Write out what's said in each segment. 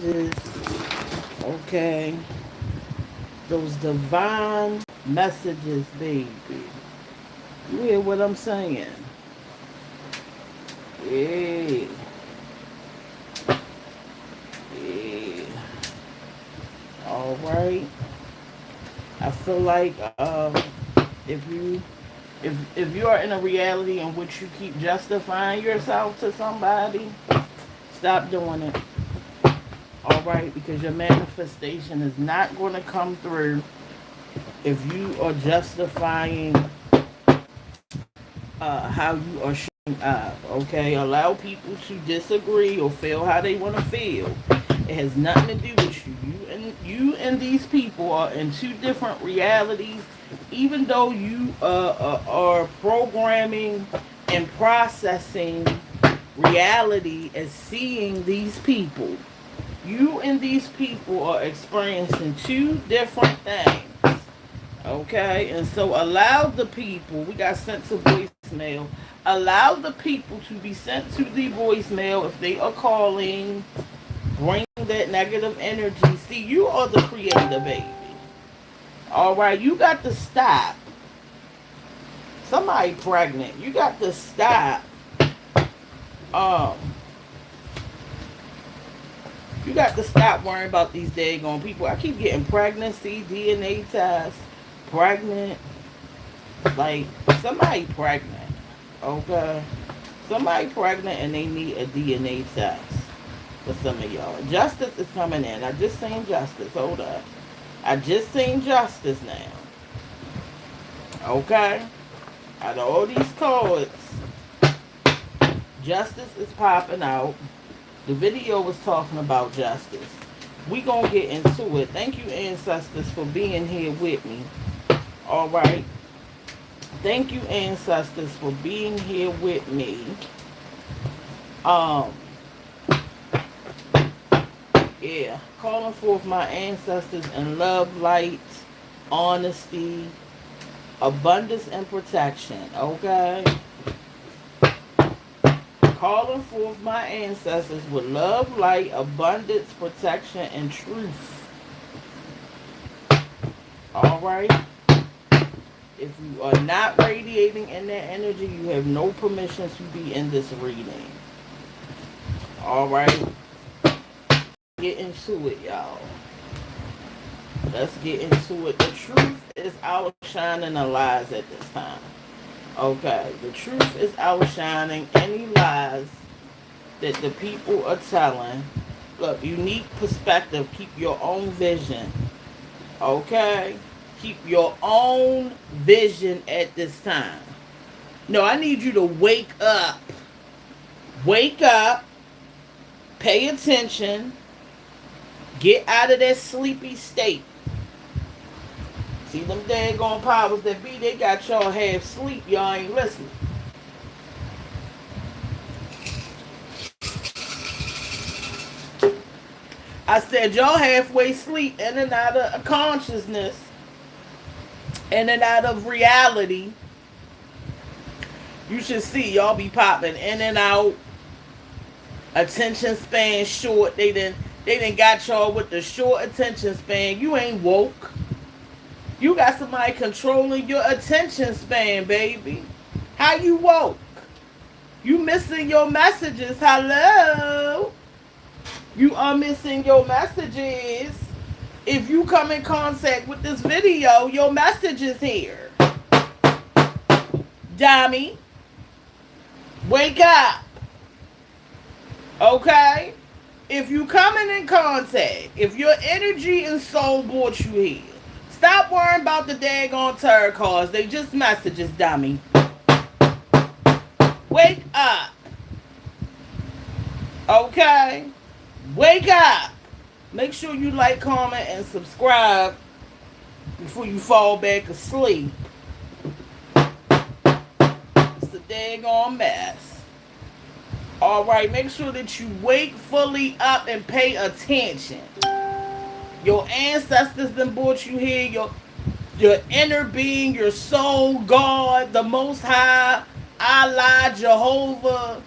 This, okay, those divine messages, baby. You hear what I'm saying? Yeah, yeah. All right. I feel like if you if you are in a reality in which you keep justifying yourself to somebody, stop doing it. All right, because your manifestation is not going to come through if you are justifying how you are showing up. Okay, allow people to disagree or feel how they want to feel. It has nothing to do with you. You and these people are in two different realities. Even though you are programming and processing reality as seeing these people, you and these people are experiencing two different things. Okay, and so allow the people, we got sent to voicemail, allow the people to be sent to the voicemail if they are calling, bring that negative energy. See, you are the creator, baby. All right, you got to stop. Somebody pregnant, you got to stop. Um, you got to stop worrying about these daggone people. I keep getting pregnancy, DNA tests, pregnant. Like, somebody pregnant. Okay? Somebody pregnant and they need a DNA test for some of y'all. Justice is coming in. I just seen justice. Hold up. I just seen justice now. Okay? Out of all these cards, justice is popping out. The video was talking about justice. We gonna get into it. Thank you, ancestors, for being here with me. All right. Thank you, ancestors, for being here with me. Um, yeah, calling forth my ancestors in love, light, honesty, abundance, and protection. Okay, calling forth my ancestors with love, light, abundance, protection, and truth. All right. If you are not radiating in that energy, you have no permission to be in this reading. All right. Get into it, y'all. Let's get into it. The truth is outshining the lies at this time. Okay. The truth is outshining any lies that the people are telling. Look, unique perspective. Keep your own vision. Okay? Keep your own vision at this time. No, I need you to wake up. Wake up. Pay attention. Get out of that sleepy state. See them daggone powers that be, they got y'all half sleep. Y'all ain't listening. I said y'all halfway sleep in and out of consciousness, in and out of reality. You should see y'all be popping in and out. Attention span short. They done got y'all with the short attention span. You ain't woke. You got somebody controlling your attention span, baby. How you woke? You missing your messages. Hello? You are missing your messages. If you come in contact with this video, your message is here. Dummy. Wake up. Okay? If you coming in contact, if your energy and soul brought you here, stop worrying about the daggone tarot cards. They just messages, dummy. Wake up. Okay? Wake up. Make sure you like, comment, and subscribe before you fall back asleep. It's a daggone mess. Alright, make sure that you wake fully up and pay attention. Your ancestors done brought you here. Your inner being, your soul, God, the Most High, Allah, Jehovah,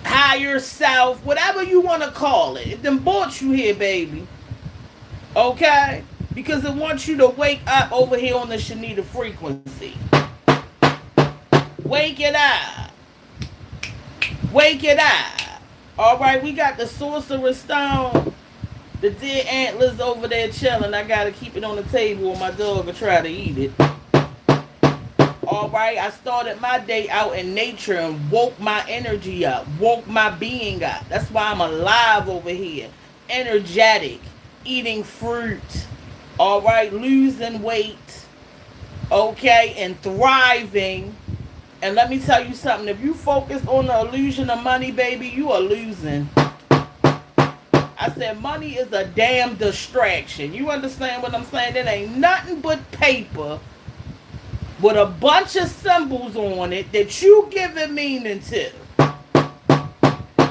higher self, whatever you want to call it. It done brought you here, baby. Okay? Because it wants you to wake up over here on the Shenita frequency. Wake it up. Wake it up. Alright, we got the Sorcerer's Stone. The dead antlers over there chilling. I gotta keep it on the table or my dog will try to eat it. Alright, I started my day out in nature and woke my energy up. Woke my being up. That's why I'm alive over here. Energetic. Eating fruit. Alright, losing weight. Okay, and thriving. And let me tell you something. If you focus on the illusion of money, baby, you are losing. I said money is a damn distraction. You understand what I'm saying? It ain't nothing but paper with a bunch of symbols on it that you give it meaning to.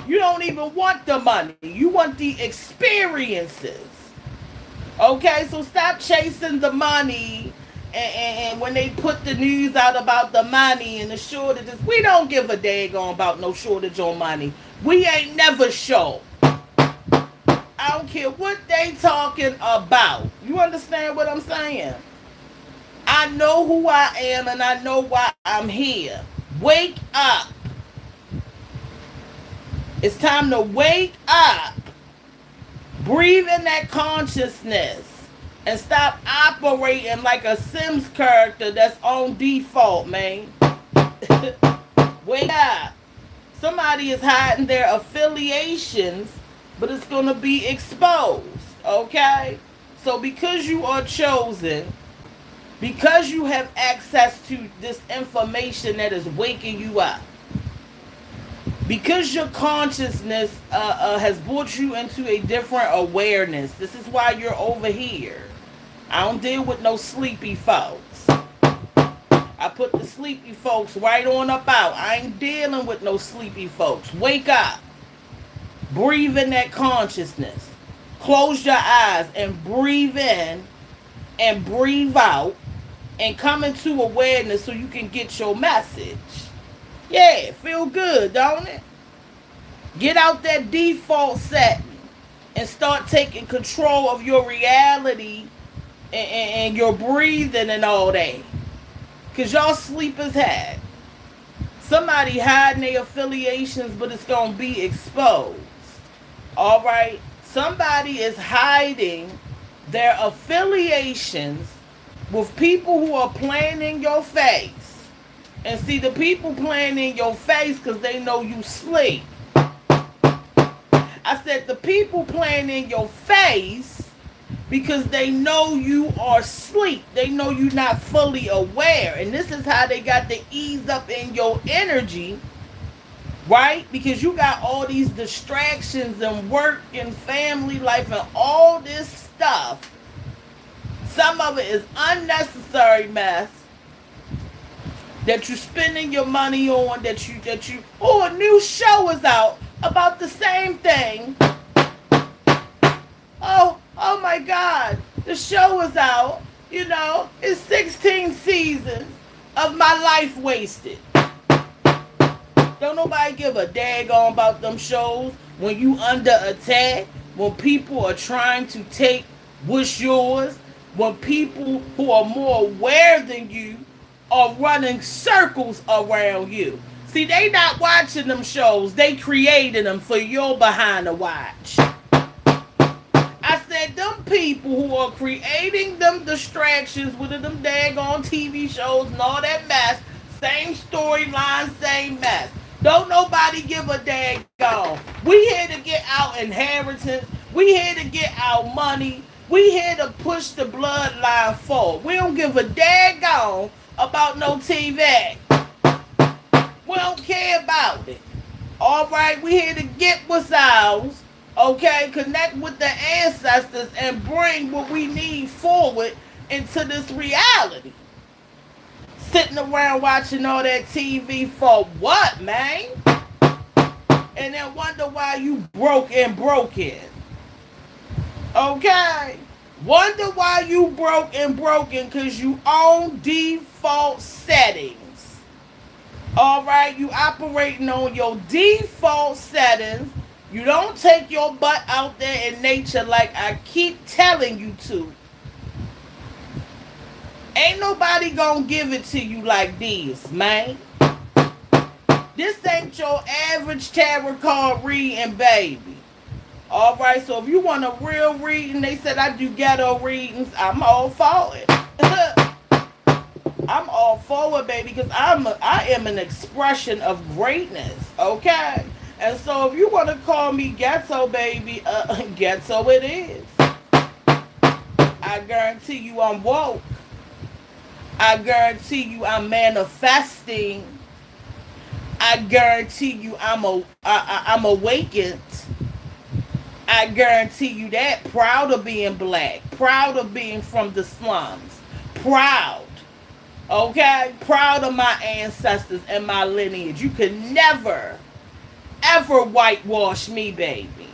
You don't even want the money. You want the experiences. Okay, so stop chasing the money. And when they put the news out about the money and the shortages, we don't give a daggone about no shortage on money. We ain't never show. I don't care what they talking about. You understand what I'm saying? I know who I am and I know why I'm here. Wake up. It's time to wake up. Breathe in that consciousness. And stop operating like a Sims character that's on default, man. Wake up. Somebody is hiding their affiliations, but it's going to be exposed, okay? So because you are chosen, because you have access to this information that is waking you up, because your consciousness has brought you into a different awareness, this is why you're over here. I don't deal with no sleepy folks. I put the sleepy folks right on up out. I ain't dealing with no sleepy folks. Wake up. Breathe in that consciousness. Close your eyes and breathe in and breathe out and come into awareness so you can get your message. Yeah, feel good, don't it? Get out that default setting and start taking control of your reality and your breathing and all that. Because y'all sleep as heck. Somebody hiding their affiliations, but it's going to be exposed. Alright? Somebody is hiding their affiliations with people who are playing in your face. And see, the people playing in your face because they know you sleep. I said the people playing in your face because they know you are asleep. They know you're not fully aware. And this is how they got to ease up in your energy, right? Because you got all these distractions and work and family life and all this stuff. Some of it is unnecessary mess that you're spending your money on, oh, a new show is out about the same thing. Oh my God, the show is out. You know, it's 16 seasons of my life wasted. Don't nobody give a daggone about them shows when you under attack, when people are trying to take what's yours, when people who are more aware than you are running circles around you. See, they not watching them shows. They created them for your behind to watch. I said them people who are creating them distractions with them daggone TV shows and all that mess, same storyline, same mess. Don't nobody give a daggone. We here to get our inheritance. We here to get our money. We here to push the bloodline forward. We don't give a daggone about no TV. We don't care about it. Alright, we here to get what's ours. Okay, connect with the ancestors and bring what we need forward into this reality. Sitting around watching all that TV for what, man? And then wonder why you broken. Okay? Wonder why you broken because you own default settings. All right, you operating on your default settings. You don't take your butt out there in nature like I keep telling you to. Ain't nobody gonna give it to you like this, man. This ain't your average tarot card reading, baby. All right, so if you want a real reading, they said I do ghetto readings. I'm all for it. I'm all for it, baby, because I am an expression of greatness. Okay, and so if you want to call me ghetto, baby, ghetto it is. I guarantee you I'm woke. I guarantee you I'm manifesting. I guarantee you I'm awakened. I guarantee you that. Proud of being black. Proud of being from the slums. Proud. Okay? Proud of my ancestors and my lineage. You could never, ever whitewash me, baby.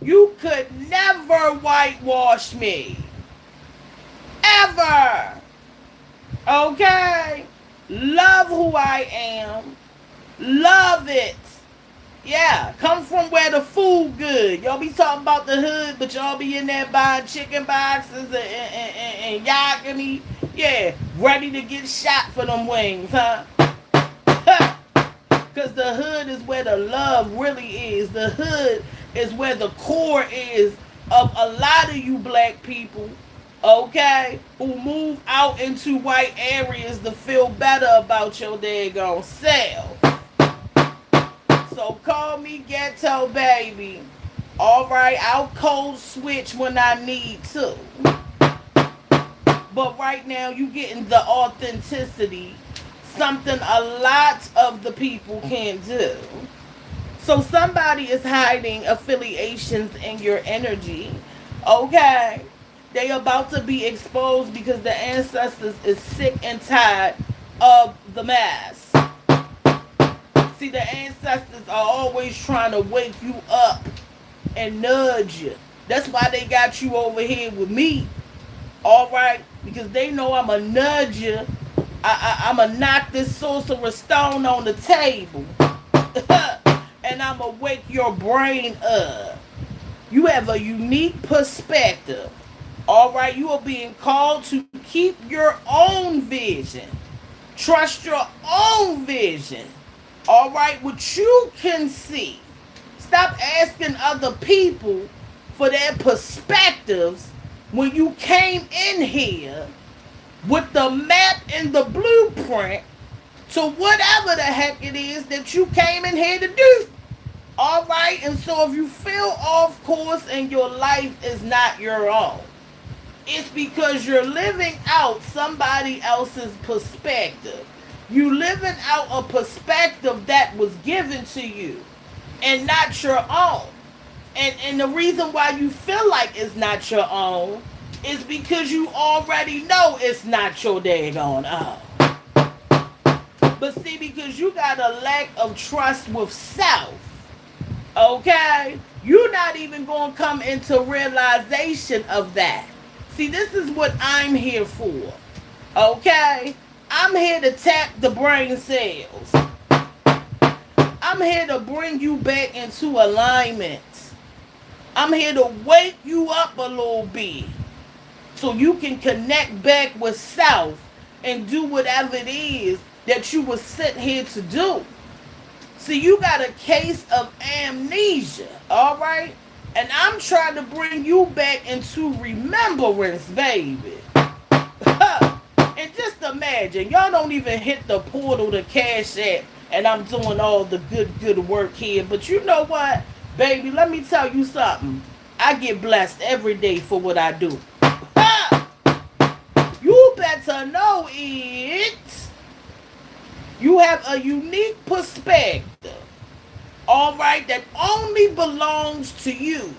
You could never whitewash me. Ever. Okay? Love who I am. Love it. Yeah, come from where the food good. Y'all be talking about the hood, but y'all be in there buying chicken boxes and yakini. Yeah, ready to get shot for them wings, huh? Because the hood is where the love really is. The hood is where the core is of a lot of you black people, okay, who move out into white areas to feel better about your daggone self. So call me ghetto, baby. Alright, I'll code switch when I need to. But right now, you getting the authenticity. Something a lot of the people can't do. So somebody is hiding affiliations in your energy. Okay? They about to be exposed because the ancestors is sick and tired of the mess. See, the ancestors are always trying to wake you up and nudge you. That's why they got you over here with me. Alright? Because they know I'm a nudge you. I'm going to knock this sorcerer stone on the table. And I'm going to wake your brain up. You have a unique perspective. Alright? You are being called to keep your own vision. Trust your own vision. Alright, what you can see. Stop asking other people for their perspectives when you came in here with the map and the blueprint to whatever the heck it is that you came in here to do. Alright, and so if you feel off course and your life is not your own, it's because you're living out somebody else's perspective. You living out a perspective that was given to you and not your own. And the reason why you feel like it's not your own is because you already know it's not your daggone own. But see, because you got a lack of trust with self, okay, you're not even going to come into realization of that. See, this is what I'm here for, okay? I'm here to tap the brain cells. I'm here to bring you back into alignment. I'm here to wake you up a little bit so you can connect back with self and do whatever it is that you were sent here to do. See, you got a case of amnesia, all right? And I'm trying to bring you back into remembrance, baby. And just imagine, y'all don't even hit the portal to Cash App, and I'm doing all the good work here. But you know what, baby, let me tell you something. I get blessed every day for what I do. You better know it. You have a unique perspective, all right, that only belongs to you.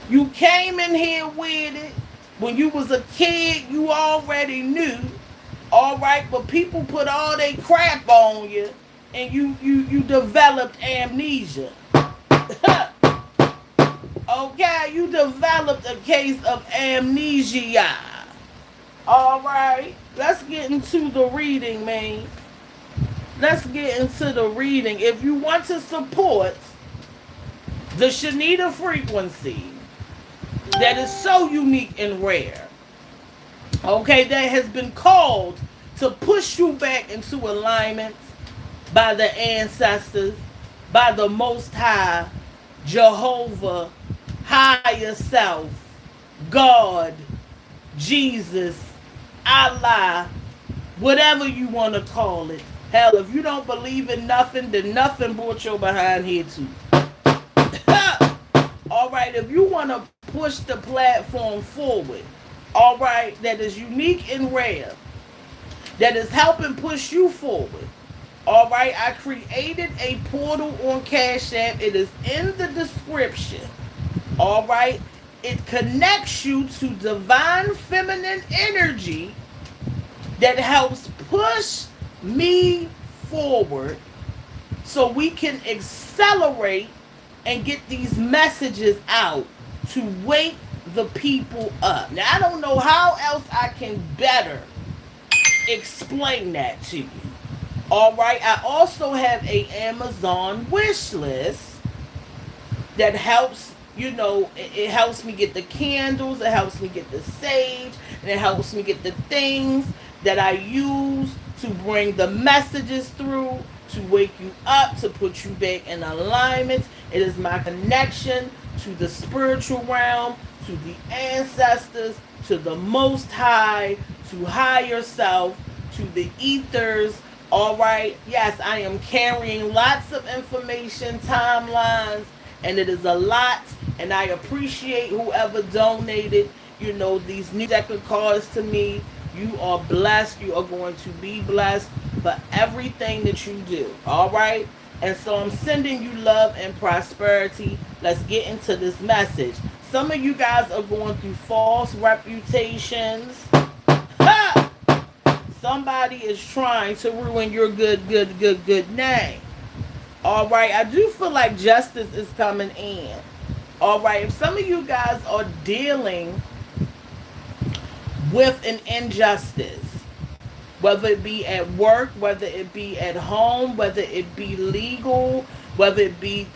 You came in here with it. When you was a kid, you already knew, all right, but people put all their crap on you, and you developed amnesia. Okay, you developed a case of amnesia. All right, let's get into the reading, man. Let's get into the reading. If you want to support the Shenita frequency that is so unique and rare, okay, that has been called to push you back into alignment by the ancestors, by the Most High, Jehovah, higher self, God, Jesus, Allah, whatever you want to call it. Hell, if you don't believe in nothing, then nothing brought your behind here too. All right, if you want to push the platform forward, all right, that is unique and rare, that is helping push you forward. All right, I created a portal on Cash App. It is in the description. All right, it connects you to divine feminine energy that helps push me forward so we can accelerate and get these messages out to wake the people up. Now, I don't know how else I can better explain that to you. All right, I also have a Amazon wish list that helps, it helps me get the candles, it helps me get the sage, and it helps me get the things that I use to bring the messages through, to wake you up, to put you back in alignment. It is my connection to the spiritual realm, to the ancestors, to the Most High, to higher self, to the ethers. All right, yes, I am carrying lots of information, timelines, and it is a lot, and I appreciate whoever donated, these new deck of cards to me. You are blessed. You are going to be blessed for everything that you do. All right? And so I'm sending you love and prosperity. Let's get into this message. Some of you guys are going through false reputations. Ha! Somebody is trying to ruin your good name. All right? I do feel like justice is coming in. All right? If some of you guys are dealing with an injustice, whether it be at work, whether it be at home, whether it be legal, whether it be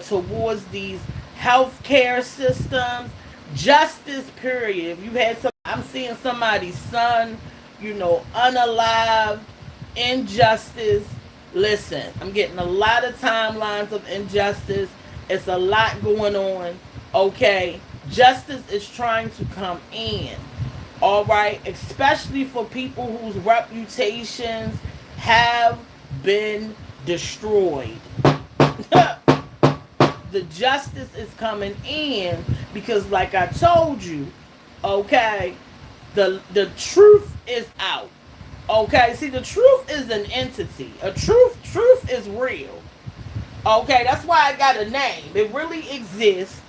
towards these healthcare systems, justice, period. If you had I'm seeing somebody's son, unalived, injustice. Listen, I'm getting a lot of timelines of injustice. It's a lot going on. Okay, justice is trying to come in. All right, especially for people whose reputations have been destroyed. The justice is coming in because, like I told you, okay, the truth is out. Okay, see, the truth is an entity. Truth is real. Okay, that's why I got a name. It really exists.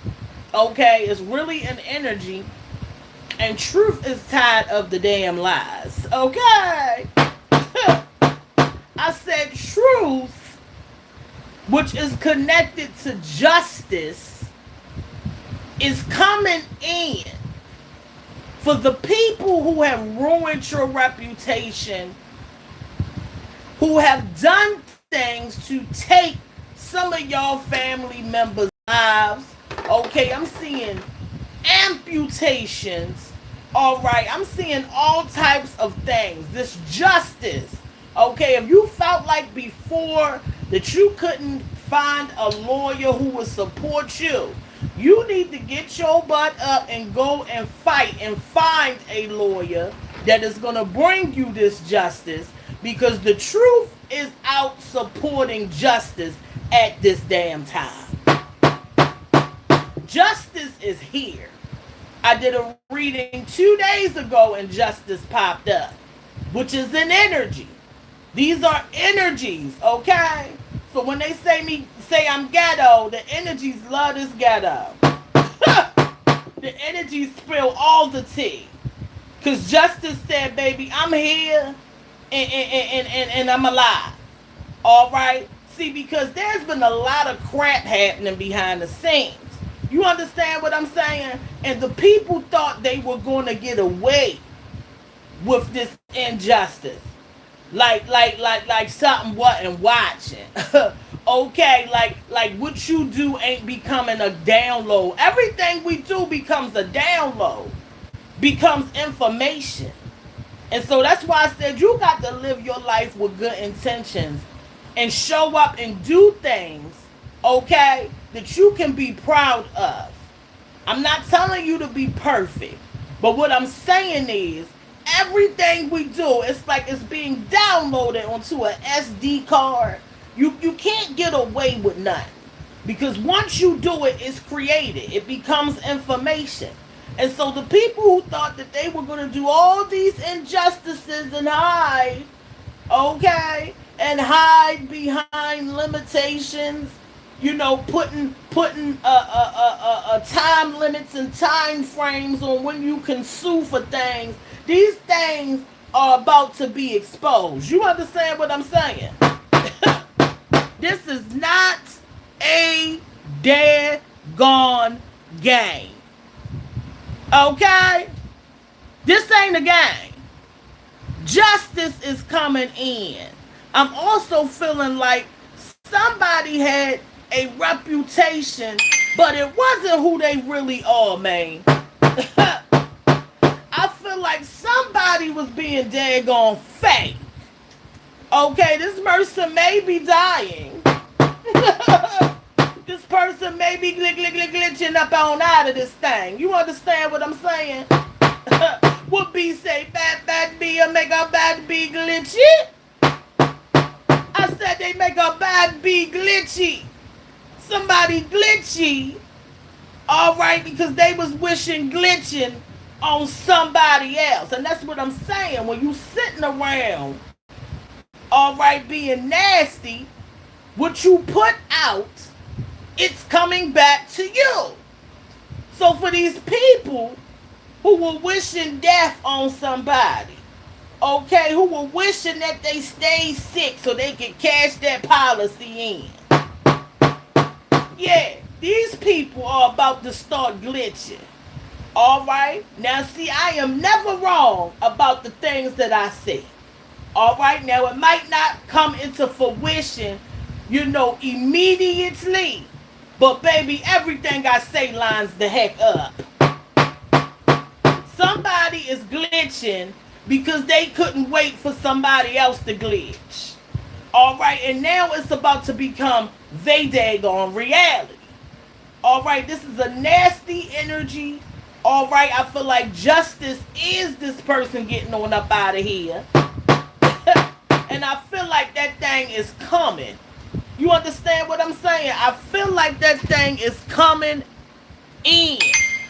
Okay, it's really an energy. And truth is tired of the damn lies. Okay? I said truth, which is connected to justice, is coming in for the people who have ruined your reputation, who have done things to take some of y'all family members' lives. Okay, I'm seeing amputations. All right, I'm seeing all types of things. This justice. Okay, if you felt like before that you couldn't find a lawyer who would support you, you need to get your butt up and go and fight and find a lawyer that is going to bring you this justice, because the truth is out supporting justice at this damn time. Justice is here. I did a reading 2 days ago and justice popped up, which is an energy. These are energies, okay? So when they say I'm ghetto, the energies love this ghetto. The energies spill all the tea. Because justice said, baby, I'm here and I'm alive. All right? See, because there's been a lot of crap happening behind the scenes. You understand what I'm saying? And the people thought they were going to get away with this injustice. Like something wasn't watching. Okay, like what you do ain't becoming a download. Everything we do becomes a download, becomes information. And so that's why I said you got to live your life with good intentions and show up and do things, okay, that you can be proud of. I'm not telling you to be perfect, but what I'm saying is everything we do, it's like it's being downloaded onto an SD card. You can't get away with nothing. Because once you do it, it's created. It becomes information. And so the people who thought that they were going to do all these injustices and hide, okay, and hide behind limitations, you know, putting time limits and time frames on when you can sue for things. These things are about to be exposed. You understand what I'm saying? This is not a daggone game. Okay? This ain't a game. Justice is coming in. I'm also feeling like somebody had a reputation, but it wasn't who they really are, man. I feel like somebody was being daggone fake. Okay, this person may be dying. This person may be glitching up on out of this thing. You understand what I'm saying? What B say? Bad B or make a bad B glitchy? I said they make a bad B glitchy. Somebody glitchy. Alright, because they was wishing glitching on somebody else. And that's what I'm saying. When you sitting around, alright, being nasty, what you put out, it's coming back to you. So for these people who were wishing death on somebody, okay, who were wishing that they stayed sick so they could cash that policy in. Yeah, these people are about to start glitching. Alright? Now see, I am never wrong about the things that I say. Alright? Now it might not come into fruition, you know, immediately. But baby, everything I say lines the heck up. Somebody is glitching because they couldn't wait for somebody else to glitch. Alright, and now it's about to become they daggone reality. Alright, this is a nasty energy. Alright, I feel like justice is this person getting on up out of here. And I feel like that thing is coming. You understand what I'm saying? I feel like that thing is coming in.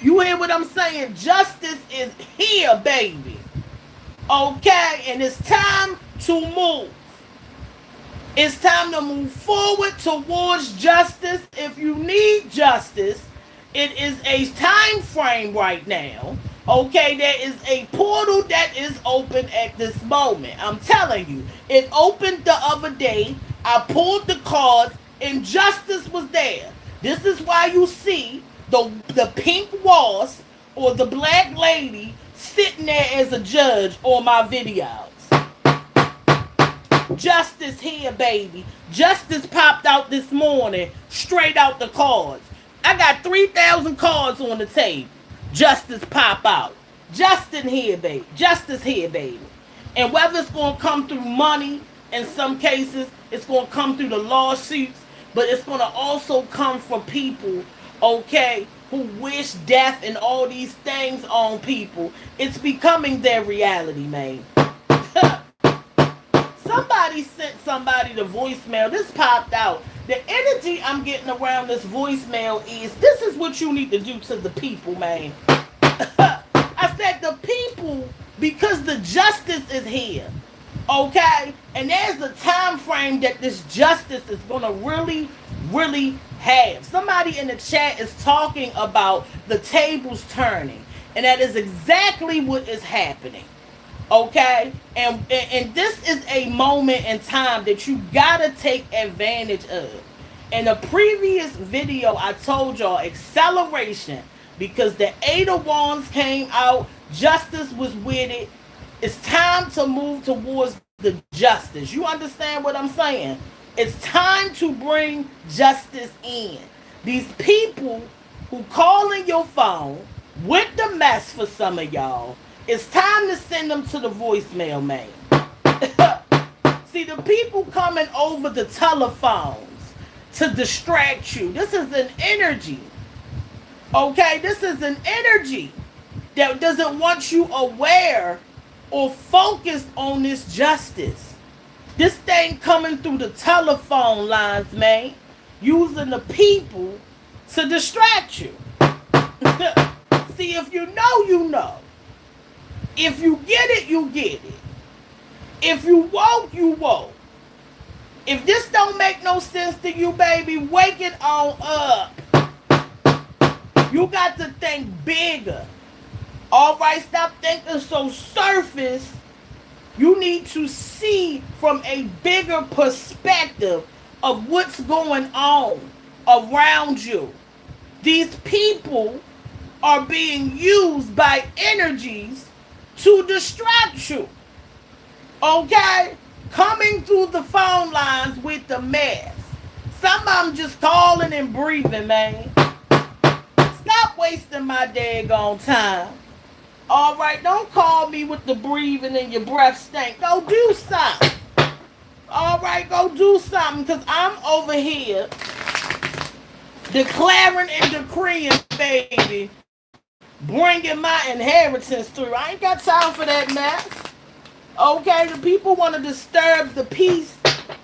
You hear what I'm saying? Justice is here, baby. Okay? And it's time to move. It's time to move forward towards justice. If you need justice, it is a time frame right now. Okay, there is a portal that is open at this moment. I'm telling you, it opened the other day. I pulled the cards and justice was there. This is why you see the pink wasp or the black lady sitting there as a judge on my videos. Justice here, baby. Justice popped out this morning, straight out the cards. I got 3,000 cards on the table. Justice pop out. Justice here, baby. Justice here, baby. And whether it's going to come through money, in some cases, it's going to come through the lawsuits, but it's going to also come from people, okay, who wish death and all these things on people. It's becoming their reality, man. Somebody sent somebody the voicemail. This popped out. The energy I'm getting around this voicemail is, this is what you need to do to the people, man. I said the people, because the justice is here. Okay? And there's a time frame that this justice is going to really, really have. Somebody in the chat is talking about the tables turning. And that is exactly what is happening. Okay? And this is a moment in time that you gotta take advantage of. In a previous video, I told y'all acceleration, because the 8 of Wands came out, justice was with it, It's time to move towards the justice. You understand what I'm saying? It's time to bring justice in. These people who calling your phone with the mess for some of y'all, it's time to send them to the voicemail, man. See, the people coming over the telephones to distract you, this is an energy. Okay, this is an energy that doesn't want you aware or focused on this justice. This thing coming through the telephone lines, man, using the people to distract you. See, if you know, you know. If you get it, you get it. If you woke, you woke. If this don't make no sense to you, baby, wake it on up. You got to think bigger. All right, stop thinking so surface. You need to see from a bigger perspective of what's going on around you. These people are being used by energies to distract you. Okay? Coming through the phone lines with the mess. Some of them just calling and breathing, man. Stop wasting my daggone time. All right, don't call me with the breathing and your breath stink. Go do something. All right, go do something, because I'm over here declaring and decreeing, baby, bringing my inheritance through. I ain't got time for that mess. Okay, the people want to disturb the peace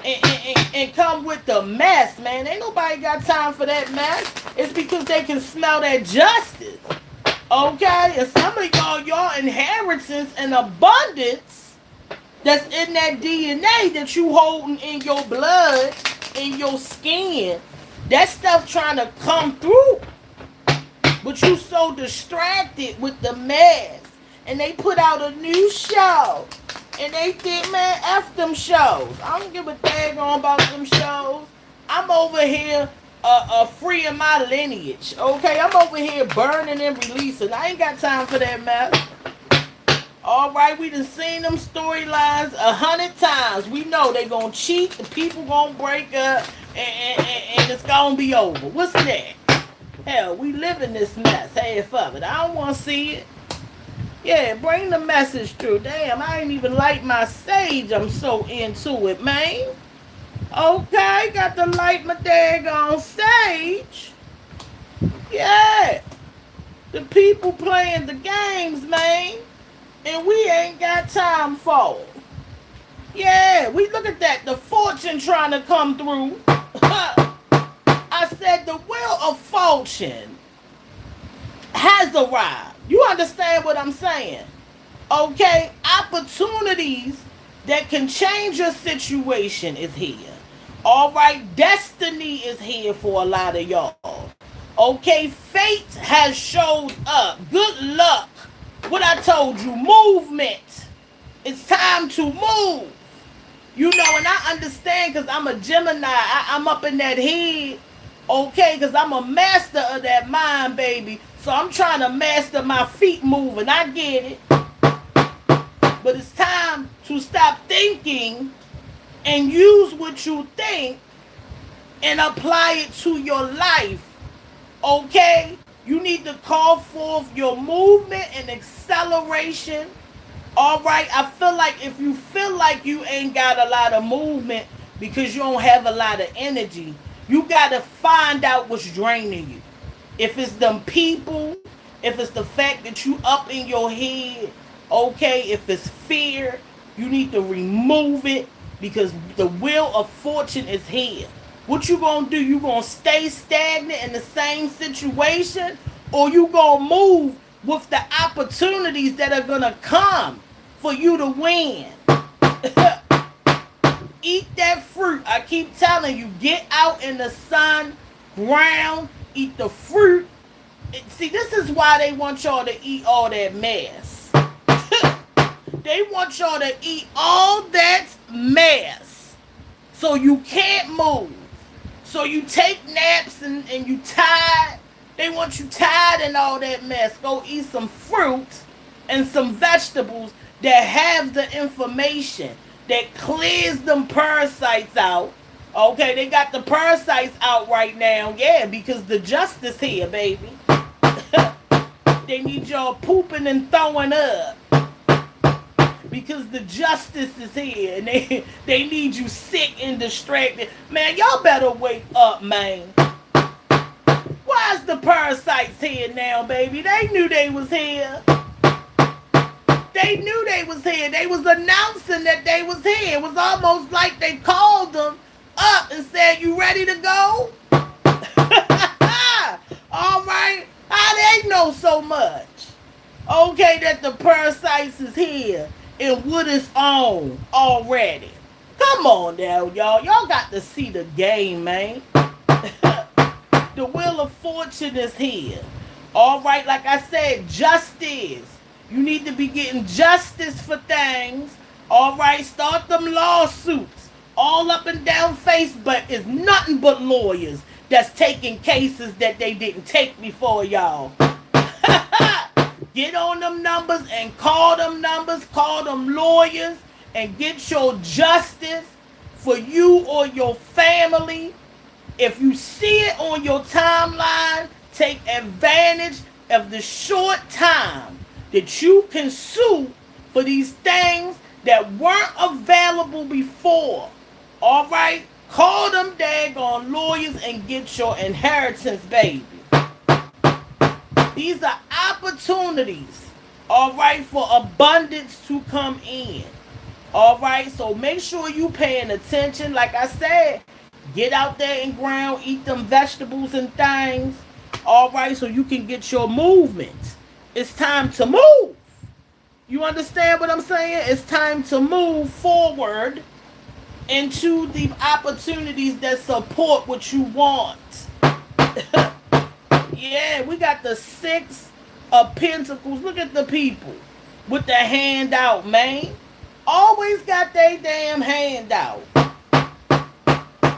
and come with the mess, man. Ain't nobody got time for that mess. It's because they can smell that justice. Okay, and some of y'all inheritance and abundance that's in that DNA that you holding in your blood, in your skin. That stuff trying to come through. But you so distracted with the mess. And they put out a new show. And they think, man, F them shows. I don't give a daggone about them shows. I'm over here freeing my lineage. Okay, I'm over here burning and releasing. I ain't got time for that mess. All right, we done seen them storylines 100 times. We know they gonna cheat, the people gonna break up, and it's gonna be over. What's that? Hell, we live in this mess. Hey, fuck it. I don't want to see it. Yeah, bring the message through. Damn, I ain't even light my sage. I'm so into it, man. Okay, got to light my daggone sage. Yeah. The people playing the games, man. And we ain't got time for it. Yeah, we look at that. The fortune trying to come through. I said the wheel of fortune has arrived. You understand what I'm saying? Okay, opportunities that can change your situation is here. All right, destiny is here for a lot of y'all. Okay, fate has showed up. Good luck. What I told you, movement. It's time to move. You know, and I understand because I'm a Gemini. I'm up in that head. Okay, because I'm a master of that mind, baby. So I'm trying to master my feet moving. I get it. But it's time to stop thinking and use what you think and apply it to your life. Okay? You need to call forth your movement and acceleration. All right? I feel like if you feel like you ain't got a lot of movement because you don't have a lot of energy, you got to find out what's draining you. If it's them people, if it's the fact that you up in your head, okay, if it's fear, you need to remove it because the wheel of fortune is here. What you gonna do? You gonna stay stagnant in the same situation, or you gonna move with the opportunities that are gonna come for you to win? Eat that fruit. I keep telling you, get out in the sun, ground, eat the fruit. See, this is why they want y'all to eat all that mess. They want y'all to eat all that mess so you can't move. So you take naps and you tired. They want you tired and all that mess. Go eat some fruit and some vegetables that have the information that clears them parasites out. Okay, they got the parasites out right now, yeah, because the justice here, baby. They need y'all pooping and throwing up because the justice is here, and they need you sick and distracted. Man, y'all better wake up, man. Why's the parasites here now, baby? They knew they was here. They knew they was here. They was announcing that they was here. It was almost like they called them up and said, "You ready to go?" All right. How they know so much? Okay, that the parasites is here and what is on already. Come on now, y'all. Y'all got to see the game, man. The Wheel of Fortune is here. All right, like I said, justice. You need to be getting justice for things. All right, start them lawsuits. All up and down Facebook is nothing but lawyers that's taking cases that they didn't take before, y'all. Get on them numbers and call them numbers, call them lawyers, and get your justice for you or your family. If you see it on your timeline, take advantage of the short time that you can sue for these things that weren't available before. All right? Call them daggone lawyers and get your inheritance, baby. These are opportunities, all right, for abundance to come in. All right? So make sure you paying attention. Like I said, get out there and ground, eat them vegetables and things. All right, so you can get your movement. It's time to move. You understand what I'm saying? It's time to move forward into the opportunities that support what you want. Yeah, we got the 6 of Pentacles. Look at the people with the hand out, man. Always got their damn hand out.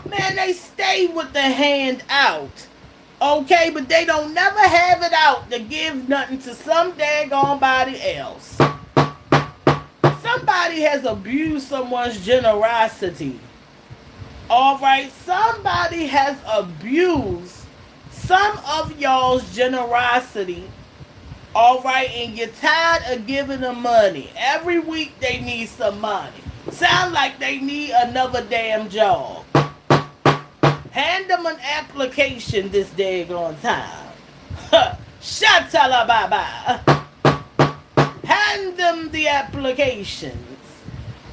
Man, they stay with the hand out. Okay, but they don't never have it out to give nothing to some daggone body else. Somebody has abused someone's generosity. All right, somebody has abused some of y'all's generosity. All right, and you're tired of giving them money. Every week they need some money. Sound like they need another damn job. Hand them an application this daggone time. Shatalababa. Hand them the applications.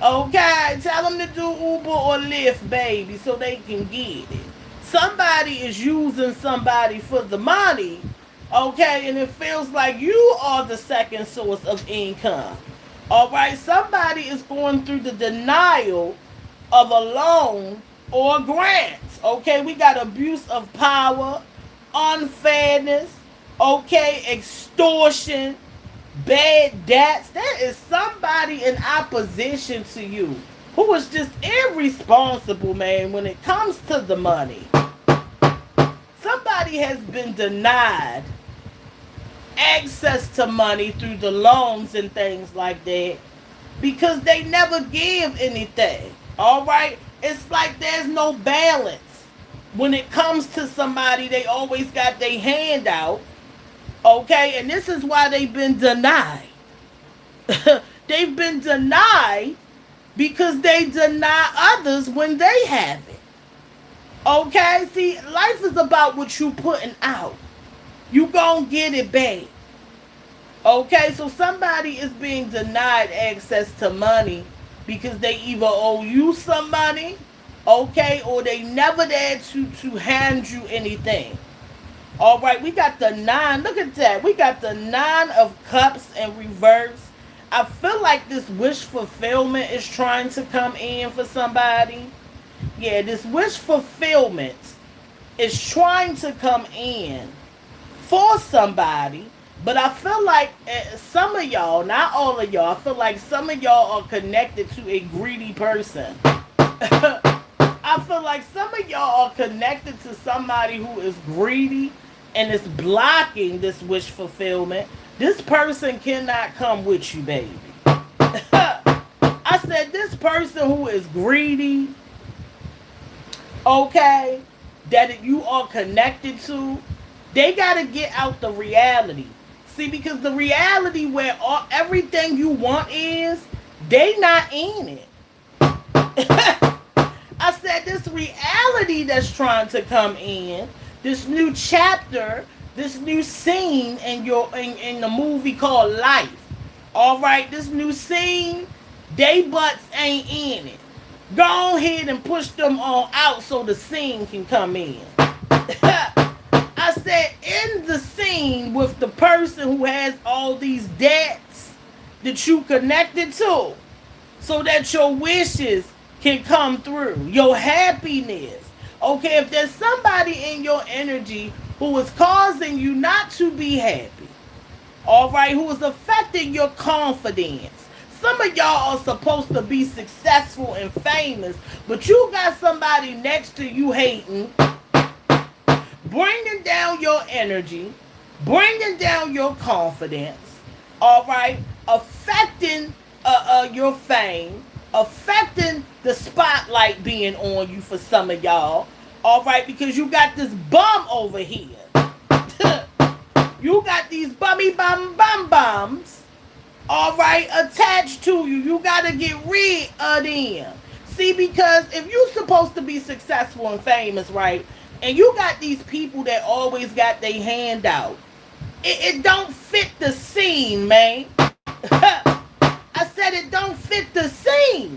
Okay, tell them to do Uber or Lyft, baby, so they can get it. Somebody is using somebody for the money, okay, and it feels like you are the second source of income. All right, somebody is going through the denial of a loan or grant. Okay, we got abuse of power, unfairness, okay, extortion, bad debts. There is somebody in opposition to you who is just irresponsible, man, when it comes to the money. Somebody has been denied access to money through the loans and things like that because they never give anything. All right? It's like there's no balance. When it comes to somebody, they always got their hand out. Okay? And this is why they've been denied. They've been denied because they deny others when they have it. Okay? See, life is about what you putting out. You gonna get it back. Okay? So somebody is being denied access to money because they either owe you some money, okay, or they never there to hand you anything. All right, we got the 9. Look at that. We got the 9 of Cups in reverse. I feel like this wish fulfillment is trying to come in for somebody. Yeah, this wish fulfillment is trying to come in for somebody. But I feel like some of y'all, not all of y'all, I feel like some of y'all are connected to a greedy person. I feel like some of y'all are connected to somebody who is greedy and is blocking this wish fulfillment. This person cannot come with you, baby. I said this person who is greedy, okay, that you are connected to, they got to get out the reality. See, because the reality where everything you want is, they not in it. I said this reality that's trying to come in, this new chapter, this new scene in the movie called Life. All right, this new scene, they butts ain't in it. Go ahead and push them on out so the scene can come in. I said in the scene with the person who has all these debts that you connected to, so that your wishes can come through, your happiness. Okay, if there's somebody in your energy who is causing you not to be happy, all right, who is affecting your confidence. Some of y'all are supposed to be successful and famous, but you got somebody next to you hating, bringing down your energy, bringing down your confidence, all right, affecting your fame, affecting the spotlight being on you for some of y'all, all right, because you got this bum over here. You got these bums, all right, attached to you. You got to get rid of them. See, because if you're supposed to be successful and famous, right, and you got these people that always got their hand out, it don't fit the scene, man. I said it don't fit the scene.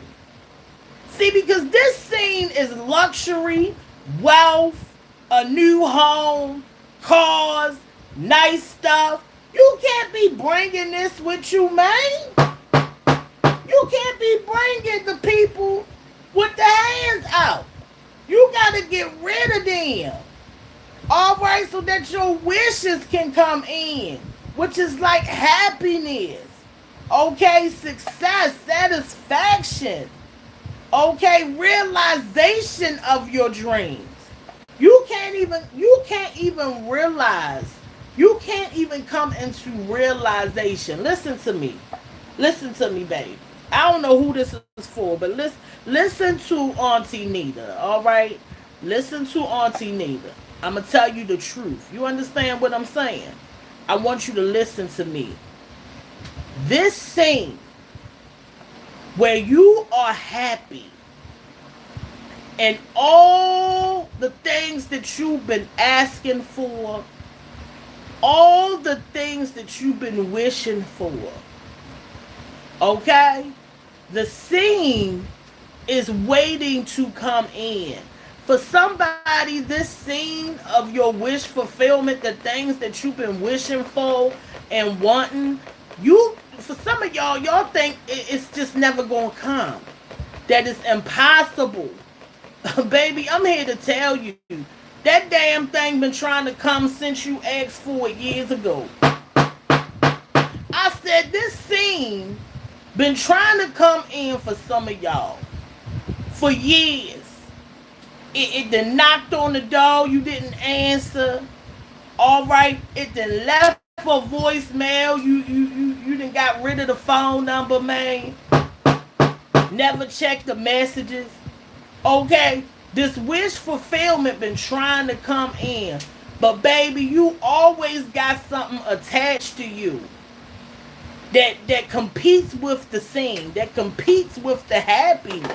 See, because this scene is luxury, wealth, a new home, cars, nice stuff. You can't be bringing this with you, man. You can't be bringing the people with the hands out. You got to get rid of them. All right, so that your wishes can come in, which is like happiness. Okay, success, satisfaction. Okay, realization of your dreams. You can't even realize. You can't even come into realization. Listen to me. Listen to me, baby. I don't know who this is for, but listen to Auntie Nita, all right? Listen to Auntie Nita. I'm going to tell you the truth. You understand what I'm saying? I want you to listen to me. This scene where you are happy and all the things that you've been asking for, all the things that you've been wishing for, okay? The scene is waiting to come in. For somebody, this scene of your wish fulfillment, the things that you've been wishing for and wanting, for some of y'all think it's just never gonna come. That it's impossible. Baby, I'm here to tell you, that damn thing been trying to come since you asked for it years ago. I said this scene been trying to come in for some of y'all for years. It done knocked on the door, you didn't answer. All right, it done left a voicemail, you done got rid of the phone number, man. Never checked the messages. Okay, this wish fulfillment been trying to come in, but baby, you always got something attached to you that competes with the scene, that competes with the happiness.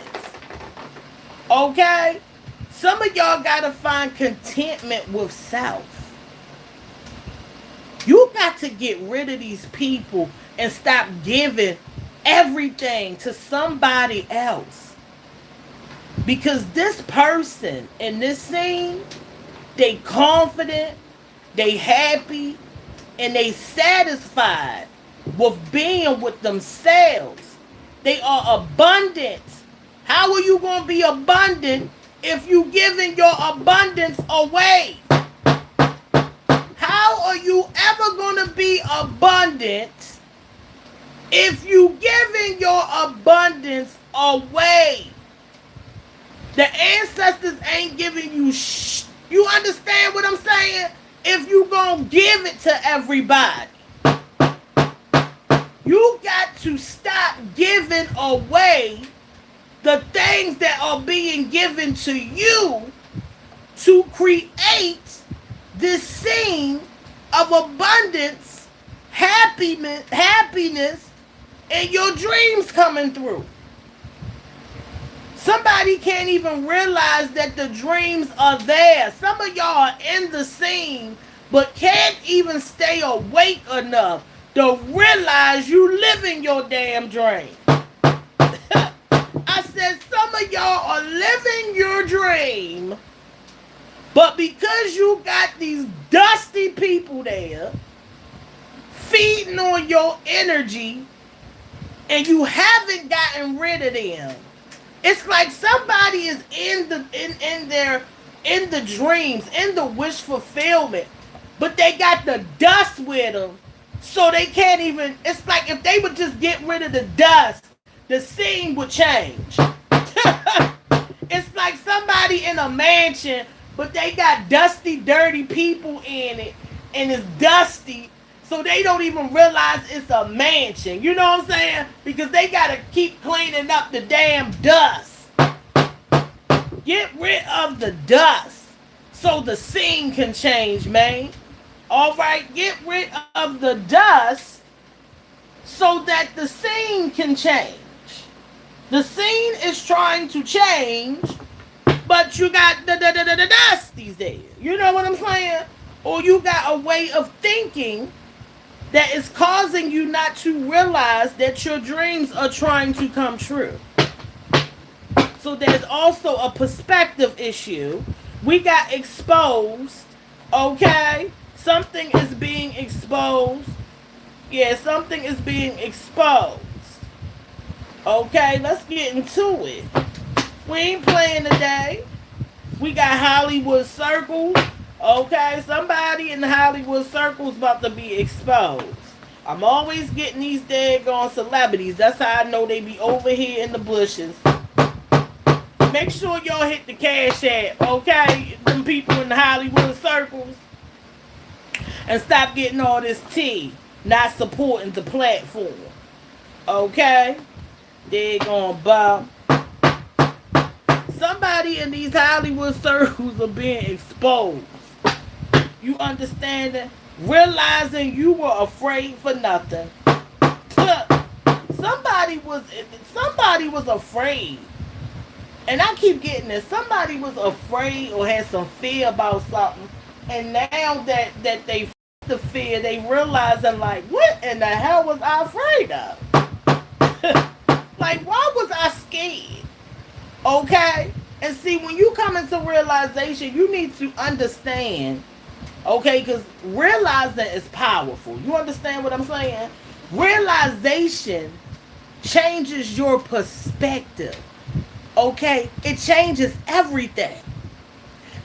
Okay? Some of y'all gotta find contentment with self. You got to get rid of these people and stop giving everything to somebody else. Because this person in this scene, they confident, they happy, and they satisfied with being with themselves. They are abundant. How are you going to be abundant if you giving your abundance away? How are you ever going to be abundant if you giving your abundance away? The ancestors ain't giving you You understand what I'm saying? If you gonna give it to everybody. You got to stop giving away the things that are being given to you to create this scene of abundance, happiness, and your dreams coming through. Somebody can't even realize that the dreams are there. Some of y'all are in the scene, but can't even stay awake enough to realize you living your damn dream. I said some of y'all are living your dream, but because you got these dusty people there feeding on your energy and you haven't gotten rid of them, it's like somebody is in the dreams, in the wish fulfillment, but they got the dust with them, so they can't even. It's like if they would just get rid of the dust, the scene would change. It's like somebody in a mansion, but they got dusty, dirty people in it, and it's dusty, so they don't even realize it's a mansion. You know what I'm saying? Because they gotta keep cleaning up the damn dust. Get rid of the dust so the scene can change, man. Alright, get rid of the dust so that the scene can change. The scene is trying to change, but you got the dust these days. You know what I'm saying? Or you got a way of thinking that is causing you not to realize that your dreams are trying to come true. So there's also a perspective issue. We got exposed, okay? Something is being exposed. Yeah, something is being exposed. Okay, let's get into it. We ain't playing today. We got Hollywood circles. Okay, somebody in the Hollywood circles about to be exposed. I'm always getting these daggone celebrities. That's how I know they be over here in the bushes. Make sure y'all hit the cash app, okay? Them people in the Hollywood circles. And stop getting all this tea. Not supporting the platform. Okay? Daggone Bob. Somebody in these Hollywood circles are being exposed. You understand it? Realizing you were afraid for nothing. Somebody was afraid. And I keep getting this. Somebody was afraid or had some fear about something. And now that they the fear, they realizing like, what in the hell was I afraid of? Like, why was I scared? Okay? And see, when you come into realization, you need to understand, okay? Because realizing is powerful. You understand what I'm saying? Realization changes your perspective. Okay? It changes everything.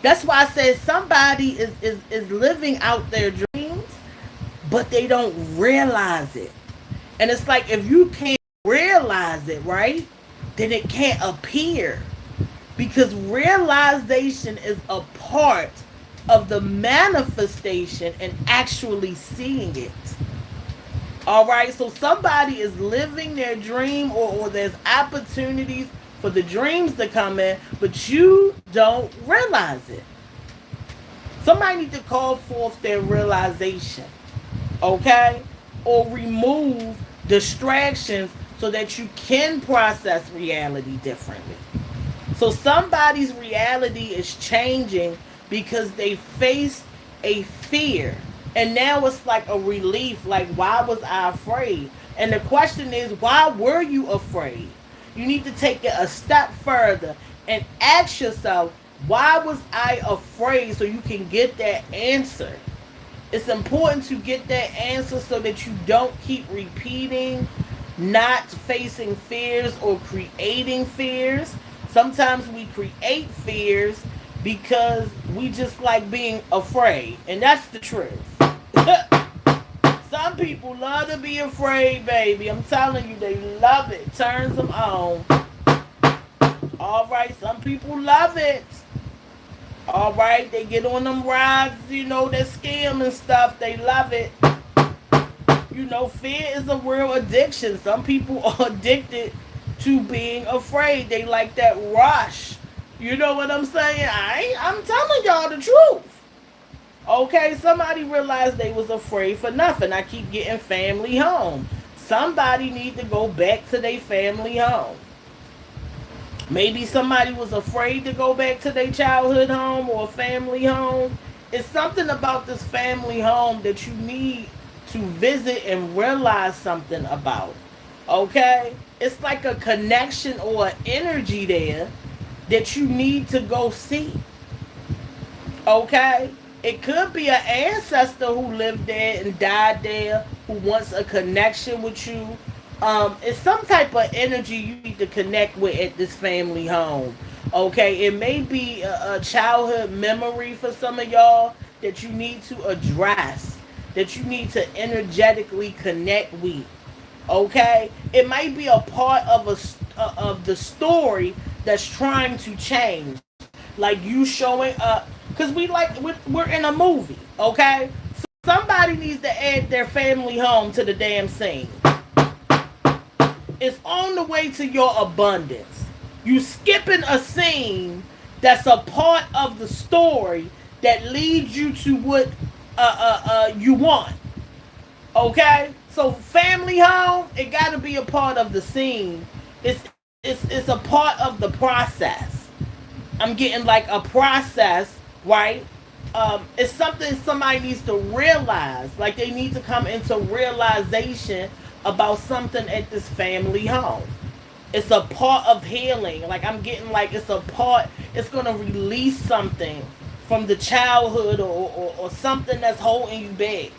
That's why I said somebody is living out their dreams, but they don't realize it. And it's like if you can't realize it, right, then it can't appear. Because realization is a part of the manifestation and actually seeing it. All right, so somebody is living their dream, or there's opportunities for the dreams to come in, but you don't realize it. Somebody need to call forth their realization, okay? Or remove distractions so that you can process reality differently. So somebody's reality is changing because they faced a fear. And now it's like a relief, like, why was I afraid? And the question is, why were you afraid? You need to take it a step further and ask yourself, why was I afraid, so you can get that answer. It's important to get that answer so that you don't keep repeating, not facing fears or creating fears. Sometimes we create fears because we just like being afraid. And that's the truth. Some people love to be afraid, baby. I'm telling you, they love it. Turns them on. All right, some people love it. All right, they get on them rides, that scam and stuff. They love it. Fear is a real addiction. Some people are addicted to being afraid. They like that rush. You know what I'm saying? I'm telling y'all the truth. Okay, somebody realized they was afraid for nothing. I keep getting family home. Somebody need to go back to their family home. Maybe somebody was afraid to go back to their childhood home or family home. It's something about this family home that you need to visit and realize something about. Okay? It's like a connection or an energy there that you need to go see. Okay? It could be an ancestor who lived there and died there who wants a connection with you. It's some type of energy you need to connect with at this family home. Okay? It may be a childhood memory for some of y'all that you need to address, that you need to energetically connect with. Okay? It might be a part of of the story that's trying to change. Like you showing up, because we're in a movie, okay? Somebody needs to add their family home to the damn scene. It's on the way to your abundance. You skipping a scene that's a part of the story that leads you to what you want. Okay? So family home, it gotta be a part of the scene. It's a part of the process. I'm getting like a process, right? It's something somebody needs to realize. Like they need to come into realization about something at this family home. It's a part of healing. Like I'm getting like it's a part, it's going to release something from the childhood or something that's holding you back.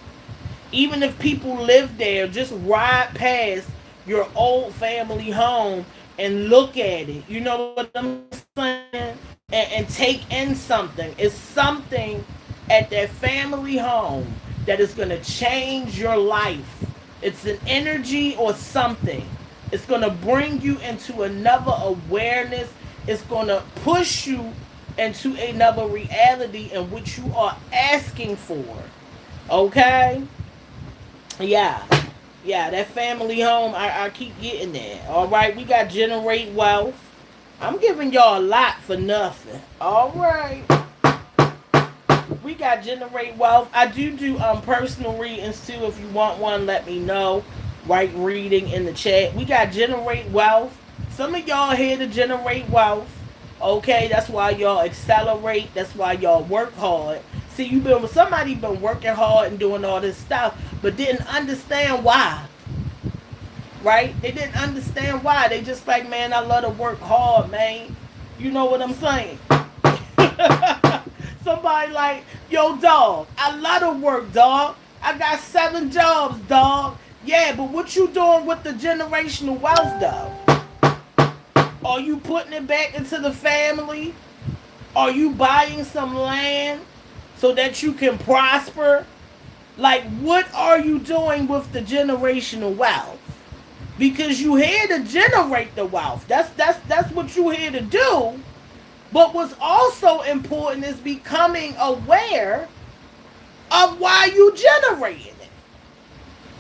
Even if people live there, just ride past your old family home and look at it. You know what I'm saying? And take in something. It's something at that family home that is going to change your life. It's an energy or something. It's going to bring you into another awareness. It's going to push you into another reality in which you are asking for. Okay? Yeah. Yeah, that family home, I keep getting that. All right, we got generate wealth. I'm giving y'all a lot for nothing. All right. We got generate wealth. I do personal readings too. If you want one, let me know. Write reading in the chat. We got generate wealth. Some of y'all here to generate wealth. Okay, that's why y'all accelerate. That's why y'all work hard. See, somebody been working hard and doing all this stuff, but didn't understand why. Right? They didn't understand why. They just like, man, I love to work hard, man. You know what I'm saying? Somebody like, yo, dog, I love to work, dog. I got 7 jobs, dog. Yeah, but what you doing with the generational wealth, dog? Are you putting it back into the family? Are you buying some land so that you can prosper? Like, what are you doing with the generational wealth? Because you here to generate the wealth. That's what you here to do. But what's also important is becoming aware of why you generating it.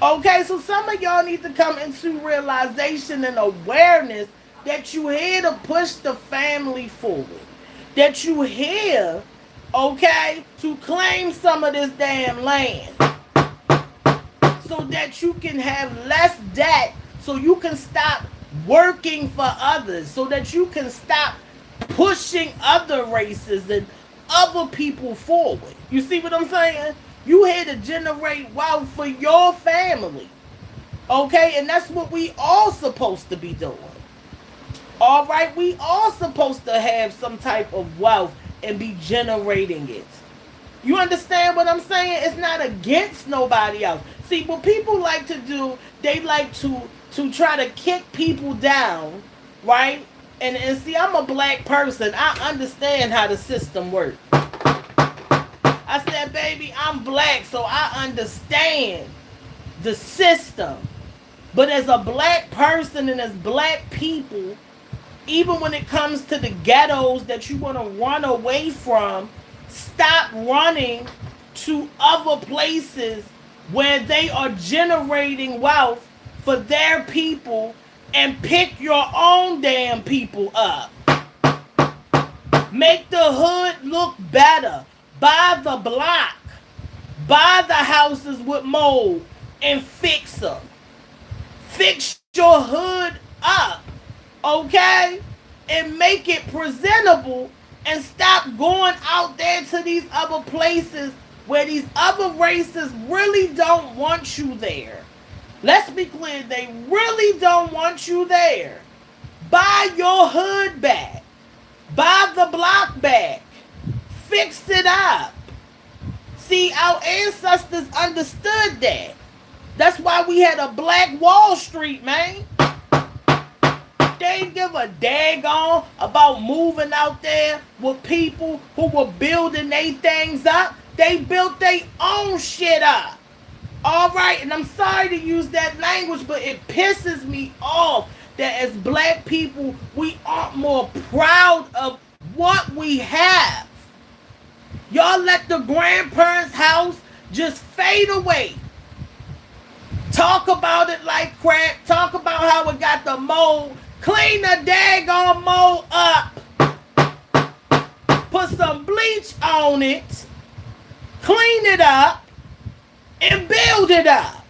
Okay, so some of y'all need to come into realization and awareness that you here to push the family forward. That you here, okay, to claim some of this damn land. So that you can have less debt, so you can stop working for others, so that you can stop pushing other races and other people forward. You see what I'm saying? You here to generate wealth for your family. Okay? And that's what we all supposed to be doing. All right? We all supposed to have some type of wealth and be generating it. You understand what I'm saying? It's not against nobody else. See, what people like to do, they like to try to kick people down, right? And see, I'm a black person. I understand how the system works. I said, baby, I'm black, so I understand the system. But as a black person and as black people, even when it comes to the ghettos that you want to run away from, stop running to other places where they are generating wealth for their people and pick your own damn people up. Make the hood look better. Buy the block. Buy the houses with mold and fix them. Fix your hood up, okay? And make it presentable and stop going out there to these other places where these other races really don't want you there. Let's be clear, they really don't want you there. Buy your hood back. Buy the block back. Fix it up. See, our ancestors understood that. That's why we had a Black Wall Street, man. They didn't give a daggone about moving out there with people who were building their things up. They built their own shit up. All right, and I'm sorry to use that language, but it pisses me off that as black people, we aren't more proud of what we have. Y'all let the grandparents' house just fade away. Talk about it like crap. Talk about how it got the mold. Clean the daggone mold up. Put some bleach on it. Clean it up. And build it up.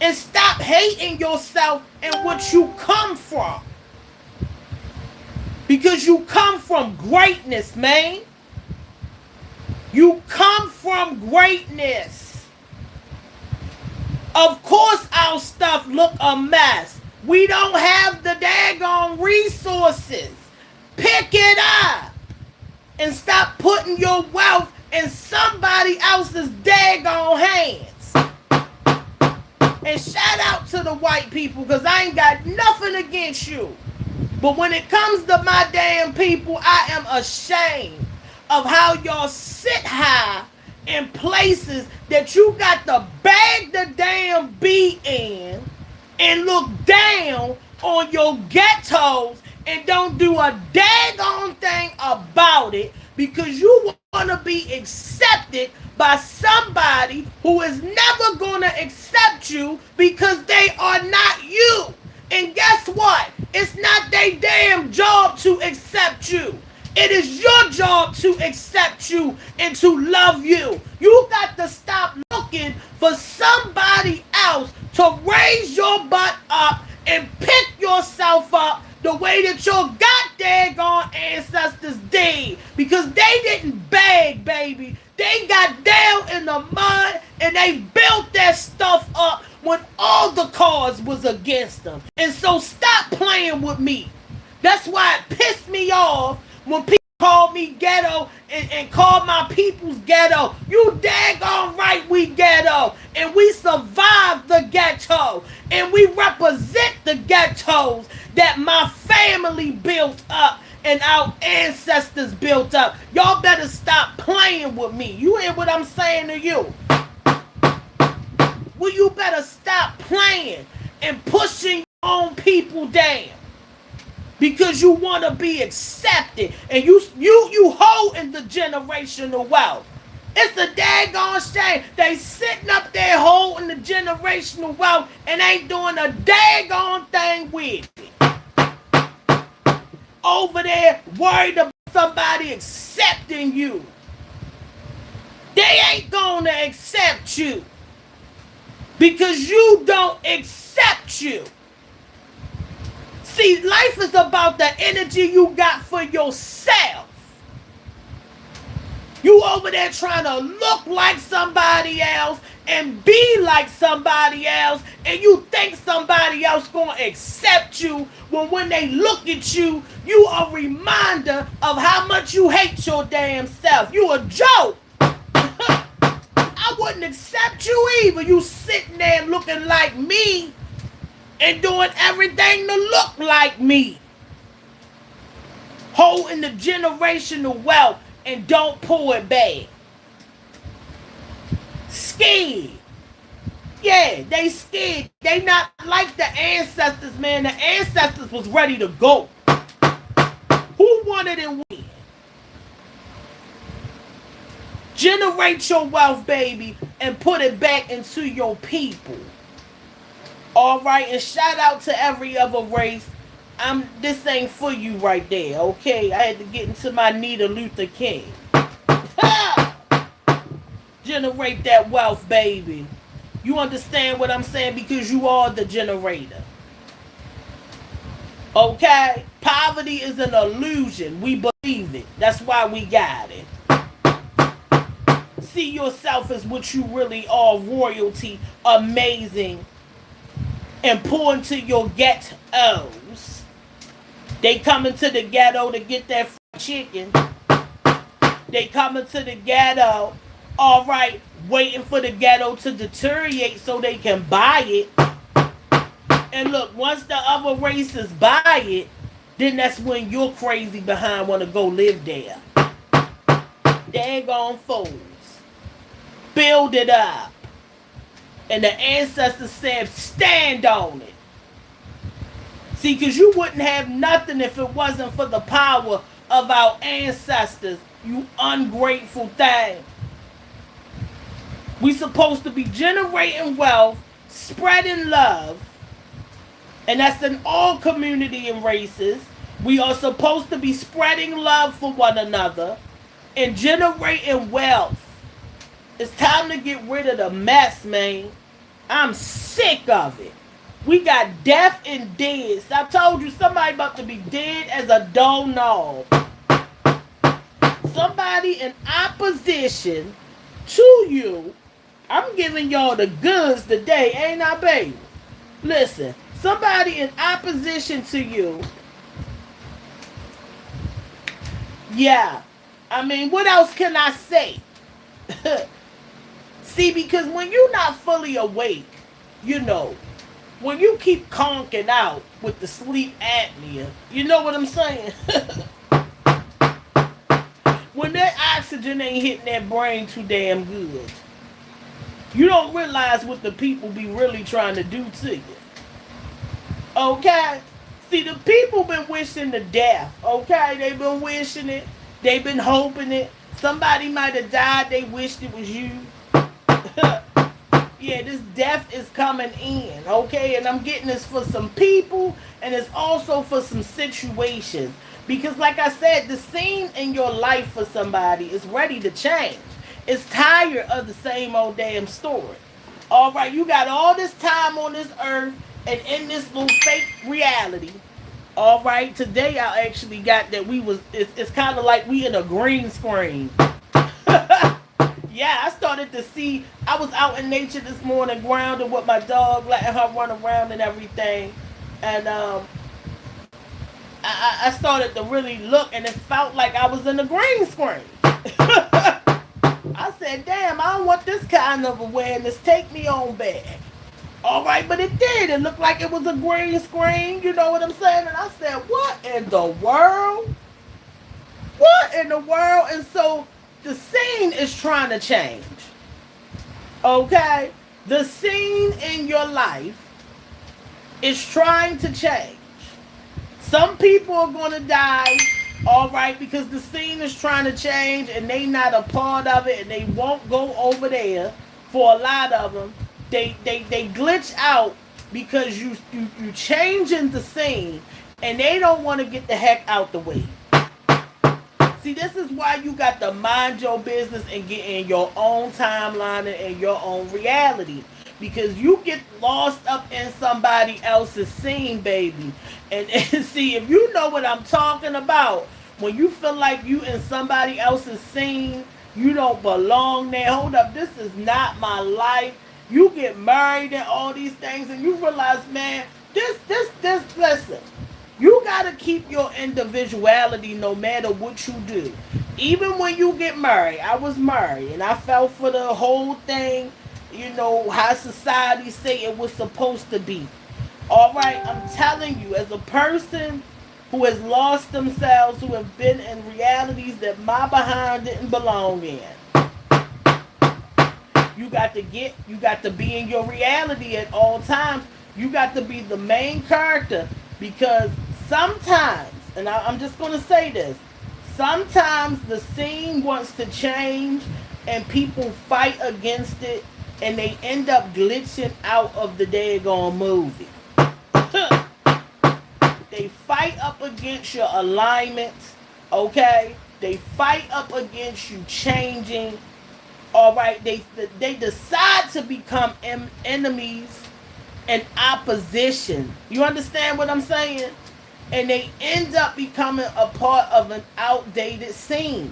And stop hating yourself and what you come from. Because you come from greatness, man. You come from greatness. Of course our stuff look a mess. We don't have the daggone resources. Pick it up. And stop putting your wealth in somebody else's daggone hands. And shout out to the white people, because I ain't got nothing against you. But when it comes to my damn people, I am ashamed of how y'all sit high in places that you got to bag the damn beat in and look down on your ghettos and don't do a daggone thing about it because you want to be accepted by somebody who is never going to accept you because they are not you. And guess what? It's not their damn job to accept you. It is your job to accept you and to love you. You got to stop looking for somebody else to raise your butt up and pick yourself up the way that your goddamn ancestors did. Because they didn't beg, baby. They got down in the mud and they built that stuff up when all the cards was against them. And so stop playing with me. That's why it pissed me off when people call me ghetto and call my people's ghetto. You daggone right we ghetto. And we survived the ghetto. And we represent the ghettos that my family built up and our ancestors built up. Y'all better stop playing with me. You hear what I'm saying to you? Well, you better stop playing and pushing your own people down. Because you want to be accepted. And you holding the generational wealth. It's a daggone shame. They sitting up there holding the generational wealth and ain't doing a daggone thing with it. Over there worried about somebody accepting you. They ain't gonna accept you. Because you don't accept you. See, life is about the energy you got for yourself. You over there trying to look like somebody else and be like somebody else, and you think somebody else gonna accept you when they look at you, you a reminder of how much you hate your damn self. You a joke. I wouldn't accept you either. You sitting there looking like me and doing everything to look like me. Holding the generational wealth and don't pull it back. Scared. Yeah, they scared. They not like the ancestors, man. The ancestors was ready to go. Who wanted it win? Generate your wealth, baby, and put it back into your people. All right, and shout out to every other race. This ain't for you right there, okay? I had to get into my Nita Luther King. Generate that wealth, baby. You understand what I'm saying? Because you are the generator. Okay? Poverty is an illusion. We believe it. That's why we got it. See yourself as what you really are, royalty, amazing, and pour into your ghettos. They come into the ghetto to get that chicken. They come into the ghetto, all right, waiting for the ghetto to deteriorate so they can buy it. And look, once the other races buy it, then that's when you're crazy behind want to go live there. Daggone fools. Build it up. And the ancestors said, stand on it. See, because you wouldn't have nothing if it wasn't for the power of our ancestors, you ungrateful thing. We supposed to be generating wealth, spreading love, and that's in all community and races. We are supposed to be spreading love for one another and generating wealth. It's time to get rid of the mess, man. I'm sick of it. We got deaf and dead. I told you somebody about to be dead as a doorknob. Somebody in opposition to you. I'm giving y'all the goods today, ain't I, baby? Listen, somebody in opposition to you. Yeah. I mean, what else can I say? See, because when you're not fully awake, you know, when you keep conking out with the sleep apnea, you know what I'm saying? When that oxygen ain't hitting that brain too damn good, you don't realize what the people be really trying to do to you. Okay? See, the people been wishing the death. Okay? They been wishing it. They been hoping it. Somebody might have died. They wished it was you. Yeah, this death is coming in. Okay? And I'm getting this for some people. And it's also for some situations. Because like I said, the scene in your life for somebody is ready to change. It's tired of the same old damn story. All right, you got all this time on this earth and in this little fake reality. All right, today I actually got that it's kind of like we in a green screen. Yeah, I started to see, I was out in nature this morning grounded with my dog, letting her run around and everything. And I started to really look and it felt like I was in a green screen. I said, damn, I don't want this kind of awareness. Take me on back. All right, but it did. It looked like it was a green screen. You know what I'm saying? And I said, what in the world? What in the world? And so the scene is trying to change. Okay? The scene in your life is trying to change. Some people are going to die. All right, because the scene is trying to change and they not a part of it and they won't go over there. For a lot of them, they glitch out because you changing the scene and they don't want to get the heck out the way. See, this is why you got to mind your business and get in your own timeline and in your own reality. Because you get lost up in somebody else's scene, baby. And see, if you know what I'm talking about, when you feel like you in somebody else's scene, you don't belong there. Hold up, this is not my life. You get married and all these things, and you realize, man, listen. You got to keep your individuality no matter what you do. Even when you get married, I was married, and I fell for the whole thing. You know, how society say it was supposed to be. All right, I'm telling you, as a person who has lost themselves, who have been in realities that my behind didn't belong in. You got to be in your reality at all times. You got to be the main character because sometimes, I'm just going to say this, sometimes the scene wants to change and people fight against it, and they end up glitching out of the daggone movie. They fight up against your alignments, okay? They fight up against you changing. All right, they decide to become enemies and opposition. You understand what I'm saying? And they end up becoming a part of an outdated scene.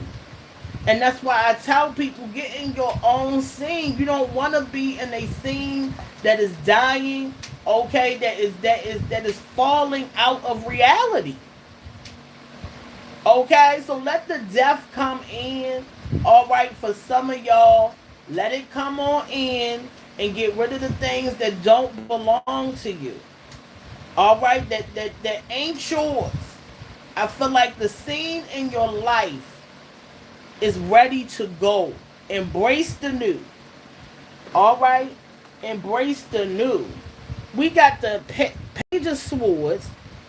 And that's why I tell people, get in your own scene. You don't want to be in a scene that is dying, okay, that is falling out of reality. Okay, so let the death come in. All right, for some of y'all, let it come on in and get rid of the things that don't belong to you. All right, that ain't yours. I feel like the scene in your life is ready to go. Embrace the new. All right, embrace the new. We got the Page of Swords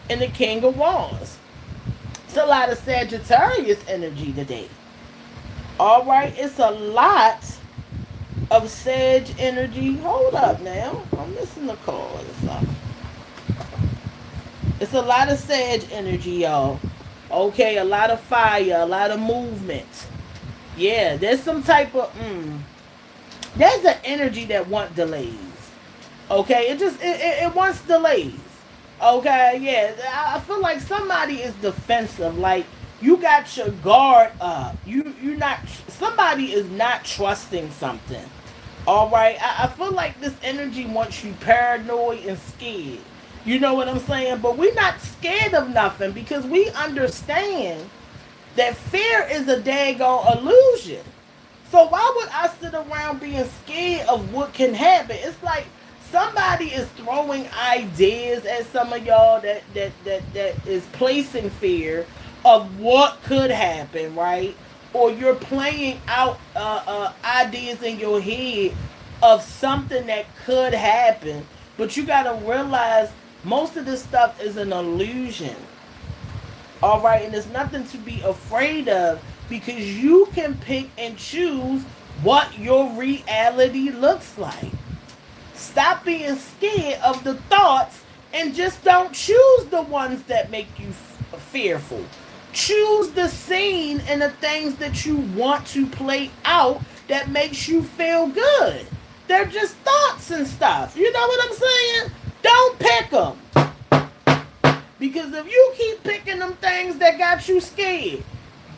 and the King of Wands. It's a lot of Sagittarius energy today. All right, it's a lot of Sag energy. Hold up now, I'm missing the card or something. It's a lot of Sag energy, y'all. Okay, a lot of fire, a lot of movement. Yeah, there's some type of there's an energy that wants delays. Okay, it wants delays. Okay, yeah, I feel like somebody is defensive. Like, you got your guard up. You not, somebody is not trusting something. All right, I feel like this energy wants you paranoid and scared. You know what I'm saying? But we're not scared of nothing because we understand that fear is a daggone illusion. So why would I sit around being scared of what can happen? It's like somebody is throwing ideas at some of y'all that is placing fear of what could happen, right? Or you're playing out ideas in your head of something that could happen. But you got to realize most of this stuff is an illusion. All right, and there's nothing to be afraid of because you can pick and choose what your reality looks like. Stop being scared of the thoughts and just don't choose the ones that make you fearful. Choose the scene and the things that you want to play out that makes you feel good. They're just thoughts and stuff. You know what I'm saying? Don't pick them. Because if you keep picking them things that got you scared,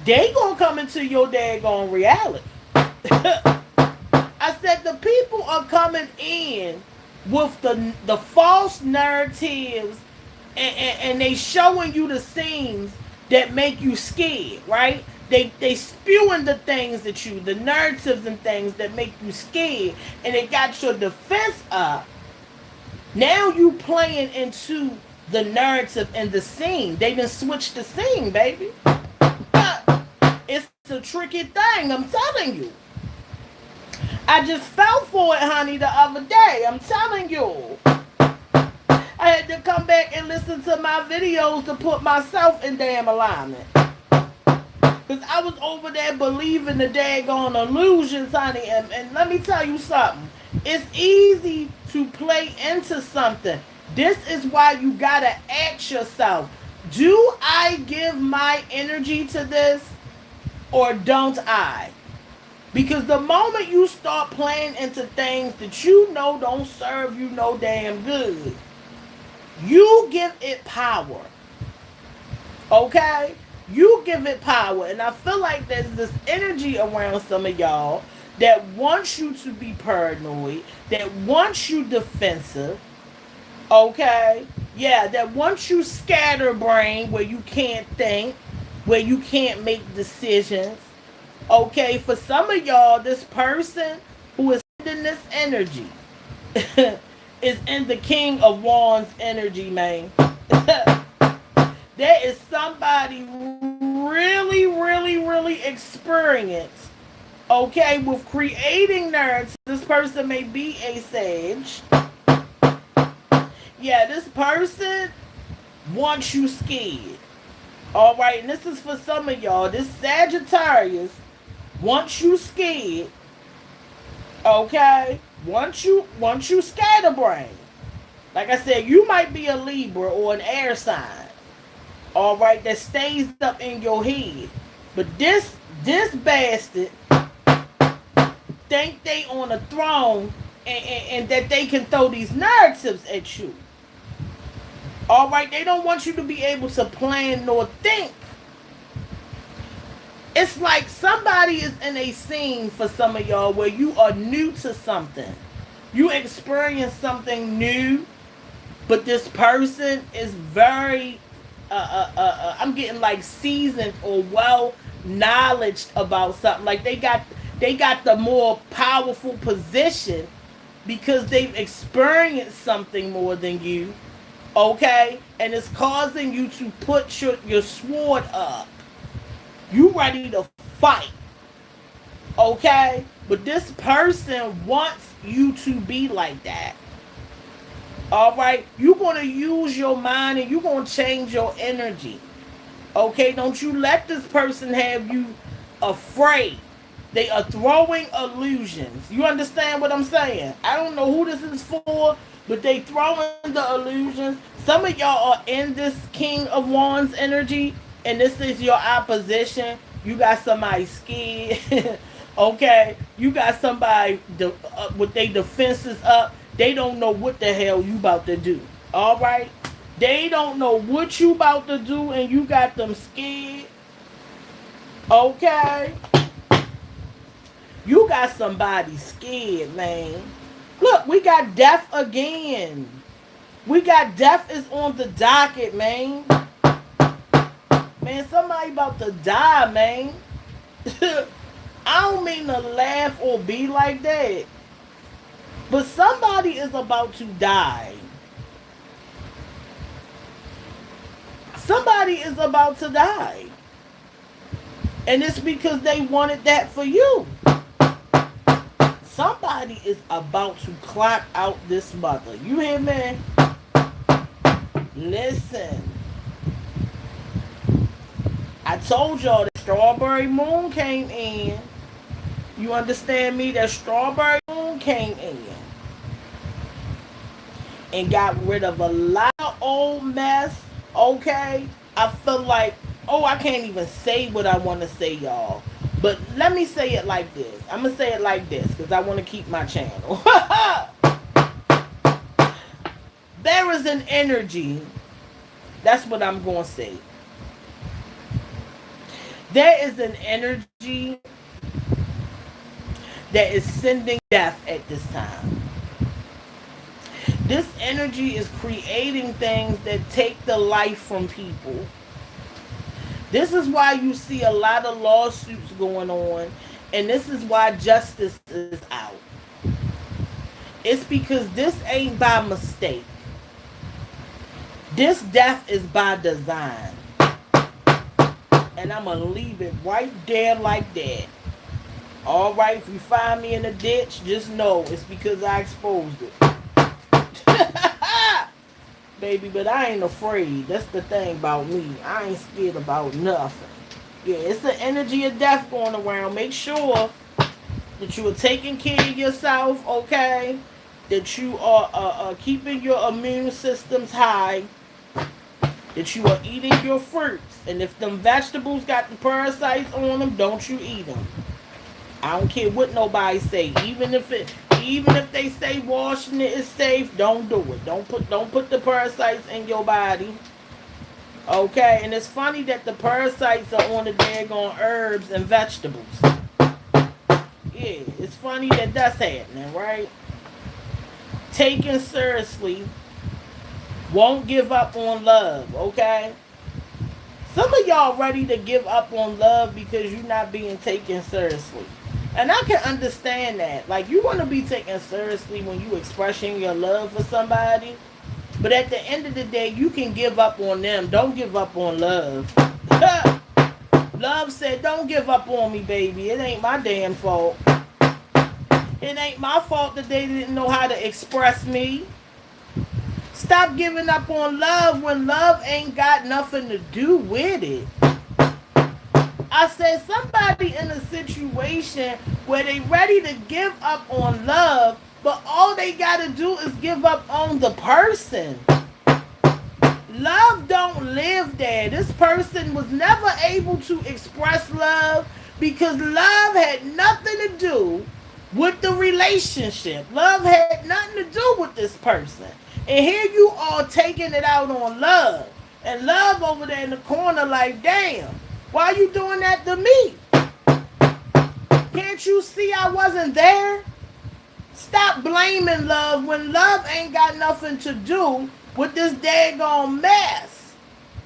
they gonna come into your daggone reality. I said the people are coming in with the false narratives and they showing you the scenes that make you scared, right? They spewing the things that the narratives and things that make you scared, and they got your defense up. Now you playing into the narrative and the scene. They done switched the scene, baby. It's a tricky thing, I'm telling you. I just fell for it, honey, the other day. I'm telling you. I had to come back and listen to my videos to put myself in damn alignment. Because I was over there believing the daggone illusions, honey. And let me tell you something. It's easy to play into something. This is why you gotta ask yourself, do I give my energy to this or don't I? Because the moment you start playing into things that you know don't serve you no damn good, you give it power. Okay? You give it power. And I feel like there's this energy around some of y'all that wants you to be paranoid, that wants you defensive. Okay? Yeah, that wants you scatterbrained where you can't think, where you can't make decisions. Okay, for some of y'all, this person who is in this energy is in the King of Wands energy, man. There is somebody really, really, really experienced, okay, with creating narratives. This person may be a sage. Yeah, this person wants you scared. All right, and this is for some of y'all. This Sagittarius Once you scared, okay, once you scatterbrain, like I said, you might be a Libra or an air sign, all right, that stays up in your head. But this bastard think they on a throne, and that they can throw these narratives at you. All right, they don't want you to be able to plan nor think. It's like somebody is in a scene for some of y'all where you are new to something. You experience something new, but this person is very, I'm getting like seasoned or well knowledge about something. Like they got the more powerful position because they've experienced something more than you, okay? And it's causing you to put your sword up. You ready to fight, okay? But this person wants you to be like that. All right? You're going to use your mind and you're going to change your energy. Okay? Don't you let this person have you afraid. They are throwing illusions. You understand what I'm saying? I don't know who this is for, but they throwing the illusions. Some of y'all are in this King of Wands energy, and this is your opposition. You got somebody scared. Okay? You got somebody with their defenses up. They don't know what the hell you about to do. All right? They don't know what you about to do, and you got them scared. Okay? You got somebody scared, man. Look, we got death again. We got death is on the docket, man. Man, somebody about to die, man. I don't mean to laugh or be like that. But somebody is about to die. Somebody is about to die. And it's because they wanted that for you. Somebody is about to clock out this mother. You hear me? Listen. I told y'all that strawberry moon came in. You understand me? That strawberry moon came in. And got rid of a lot of old mess. Okay? I feel like, I can't even say what I want to say, y'all. But let me say it like this. I'm going to say it like this because I want to keep my channel. There is an energy. That's what I'm going to say. There is an energy that is sending death at this time. This energy is creating things that take the life from people. This is why you see a lot of lawsuits going on, and this is why justice is out. It's because this ain't by mistake. This death is by design. And I'm going to leave it right there like that. All right, if you find me in a ditch, just know it's because I exposed it. Baby, but I ain't afraid. That's the thing about me. I ain't scared about nothing. Yeah, it's the energy of death going around. Make sure that you are taking care of yourself, okay? That you are keeping your immune systems high. That you are eating your fruits. And if them vegetables got the parasites on them, don't you eat them. I don't care what nobody say. Even if they say washing it is safe, don't do it. Don't put the parasites in your body. Okay, and it's funny that the parasites are on the daggone herbs and vegetables. Yeah, it's funny that that's happening, right? Taken seriously, won't give up on love, okay? Some of y'all ready to give up on love because you're not being taken seriously. And I can understand that. Like, you want to be taken seriously when you expressing your love for somebody. But at the end of the day, you can give up on them. Don't give up on love. Love said, don't give up on me, baby. It ain't my damn fault. It ain't my fault that they didn't know how to express me. Stop giving up on love when love ain't got nothing to do with it. I said somebody in a situation where they ready to give up on love, but all they gotta do is give up on the person. Love don't live there. This person was never able to express love because love had nothing to do with the relationship. Love had nothing to do with this person. And here you are taking it out on love. And love over there in the corner like, damn, why you doing that to me? Can't you see I wasn't there? Stop blaming love when love ain't got nothing to do with this daggone mess.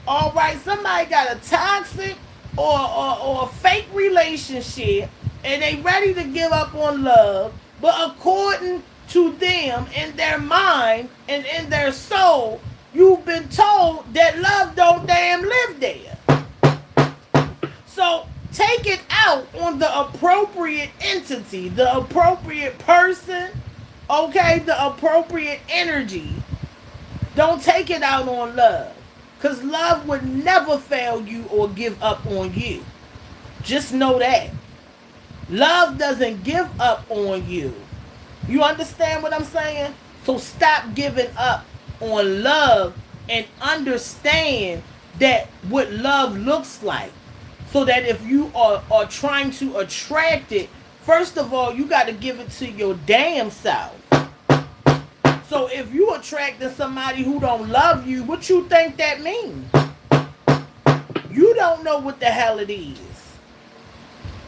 All right, somebody got a toxic or a fake relationship and they ready to give up on love, but according to them in their mind and in their soul, you've been told that love don't damn live there. So take it out on the appropriate entity, the appropriate person, okay, the appropriate energy. Don't take it out on love, because love would never fail you or give up on you. Just know that. Love doesn't give up on you. You understand what I'm saying? So stop giving up on love and understand that what love looks like. So that if you are trying to attract it, first of all, you got to give it to your damn self. So if you attracting somebody who don't love you, what you think that means? You don't know what the hell it is.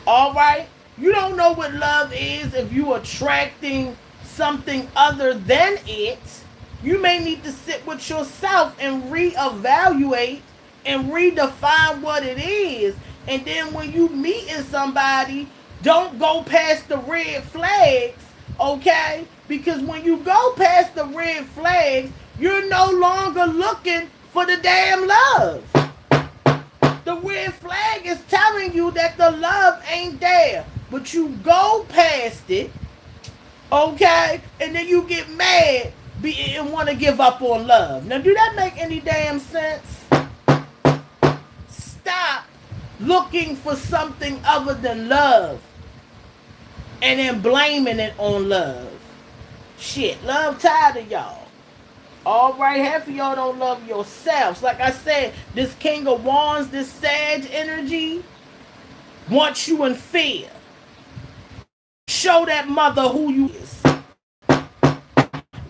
All right? You don't know what love is if you attracting something other than it. You may need to sit with yourself and reevaluate and redefine what it is. And then when you meeting somebody, don't go past the red flags, okay? Because when you go past the red flags, you're no longer looking for the damn love. The red flag is telling you that the love ain't there. But you go past it, okay? And then you get mad and want to give up on love. Now, do that make any damn sense? Stop looking for something other than love and then blaming it on love. Shit, love tired of y'all. All right, half of y'all don't love yourselves. Like I said, this King of Wands, this Sag energy wants you in fear. Show that mother who you is.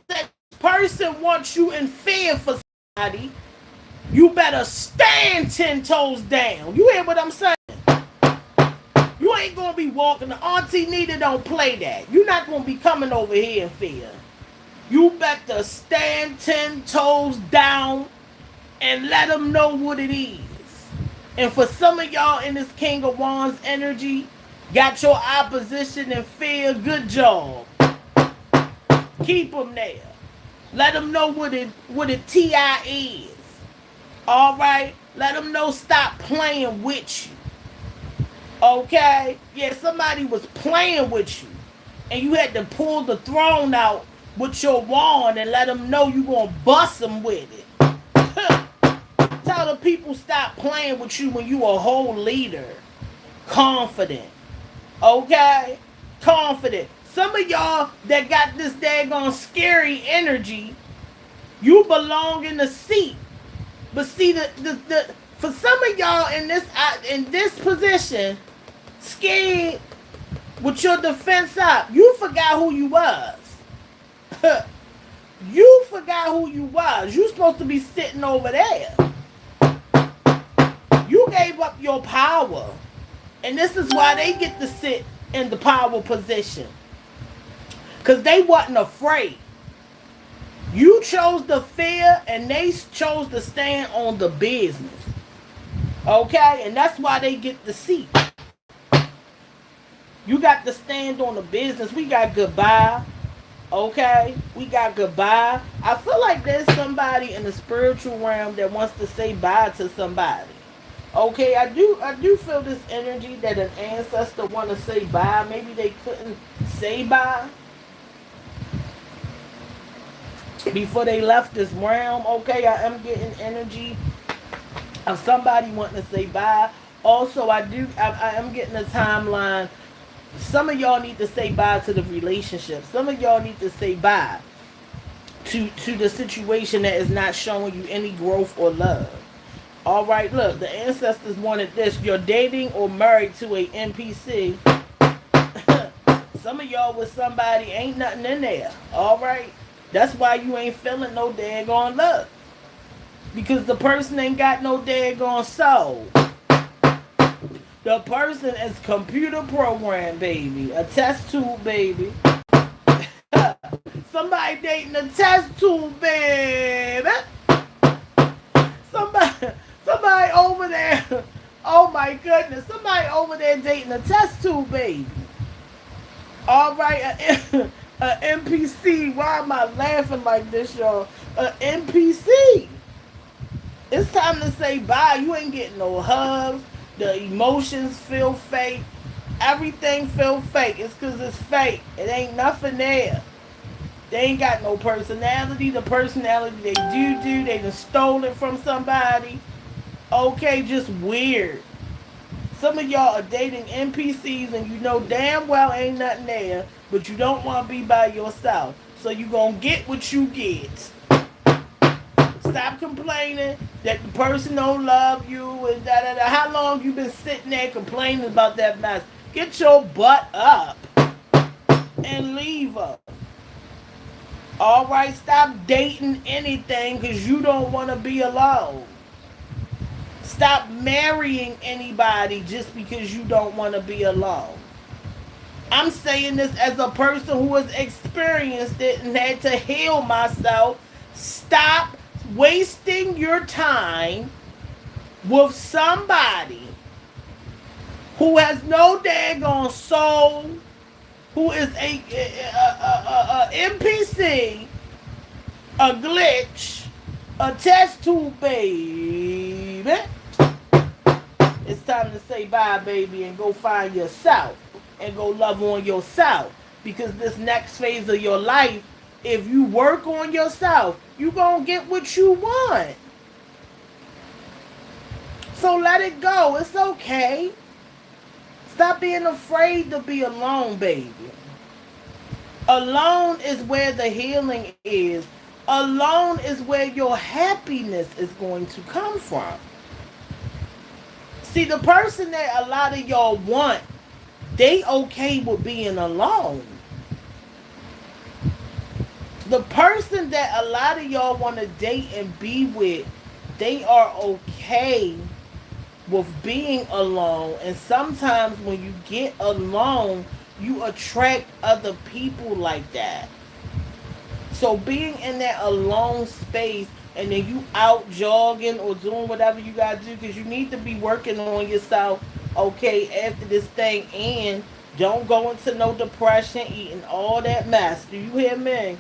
That person wants you in fear for somebody. You better stand 10 toes down. You hear what I'm saying? You ain't gonna be walking. Auntie Nita don't play that. You're not gonna be coming over here in fear. You better stand 10 toes down and let them know what it is. And for some of y'all in this King of Wands energy, got your opposition and fear, good job. Keep them there. Let them know what a TI is. All right? Let them know stop playing with you. Okay? Yeah, somebody was playing with you. And you had to pull the throne out with your wand and let them know you gonna bust them with it. Tell the people stop playing with you when you a whole leader. Confident. Okay? Confident. Some of y'all that got this daggone scary energy, you belong in the seat. But see, the for some of y'all in this position, scared with your defense up, you forgot who you was. You forgot who you was. You supposed to be sitting over there. You gave up your power. And this is why they get to sit in the power position. Because they wasn't afraid. You chose the fear and they chose to stand on the business. Okay? And that's why they get the seat. You got to stand on the business. We got goodbye. Okay? We got goodbye. I feel like there's somebody in the spiritual realm that wants to say bye to somebody. Okay, I do feel this energy that an ancestor want to say bye. Maybe they couldn't say bye before they left this realm. Okay, I am getting energy of somebody wanting to say bye. Also, I am getting a timeline. Some of y'all need to say bye to the relationship. Some of y'all need to say bye to the situation that is not showing you any growth or love. All right, look, the ancestors wanted this. You're dating or married to a NPC. Some of y'all with somebody ain't nothing in there. All right, that's why you ain't feeling no daggone love, because the person ain't got no daggone soul. The person is computer programmed, baby. A test tube, baby. Somebody dating a test tube, baby. Somebody, somebody over there. Oh my goodness. Somebody over there dating a test tube, baby. All right, a NPC. Why am I laughing like this, y'all? A NPC. It's time to say bye. You ain't getting no hugs. The emotions feel fake. Everything feel fake. It's because it's fake. It ain't nothing there. They ain't got no personality. The personality they do, they done stole it from somebody. Okay, just weird. Some of y'all are dating NPCs and you know damn well ain't nothing there, but you don't want to be by yourself. So you gonna get what you get. Stop complaining that the person don't love you and da da da. How long you been sitting there complaining about that mess? Get your butt up and leave her. All right, stop dating anything because you don't want to be alone. Stop marrying anybody just because you don't want to be alone. I'm saying this as a person who has experienced it and had to heal myself. Stop wasting your time with somebody who has no daggone soul, who is a NPC, a glitch, a test tube, baby. It's time to say bye, baby, and go find yourself and go love on yourself. Because this next phase of your life, if you work on yourself, you gonna get what you want. So let it go. It's okay. Stop being afraid to be alone, baby. Alone is where the healing is. Alone is where your happiness is going to come from. See, the person that a lot of y'all want, they okay with being alone. The person that a lot of y'all want to date and be with, they are okay with being alone. And sometimes when you get alone, you attract other people like that. So being in that alone space and then you out jogging or doing whatever you gotta do, because you need to be working on yourself, okay, after this thing. And don't go into no depression eating all that mess. Do you hear me?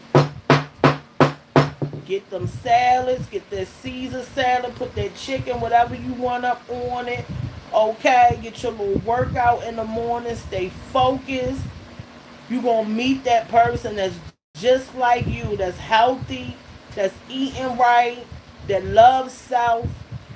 Get them salads, get that Caesar salad, put that chicken, whatever you want up on it. Okay, get your little workout in the morning, stay focused. You're going to meet that person that's just like you, that's healthy, that's eating right, that loves self.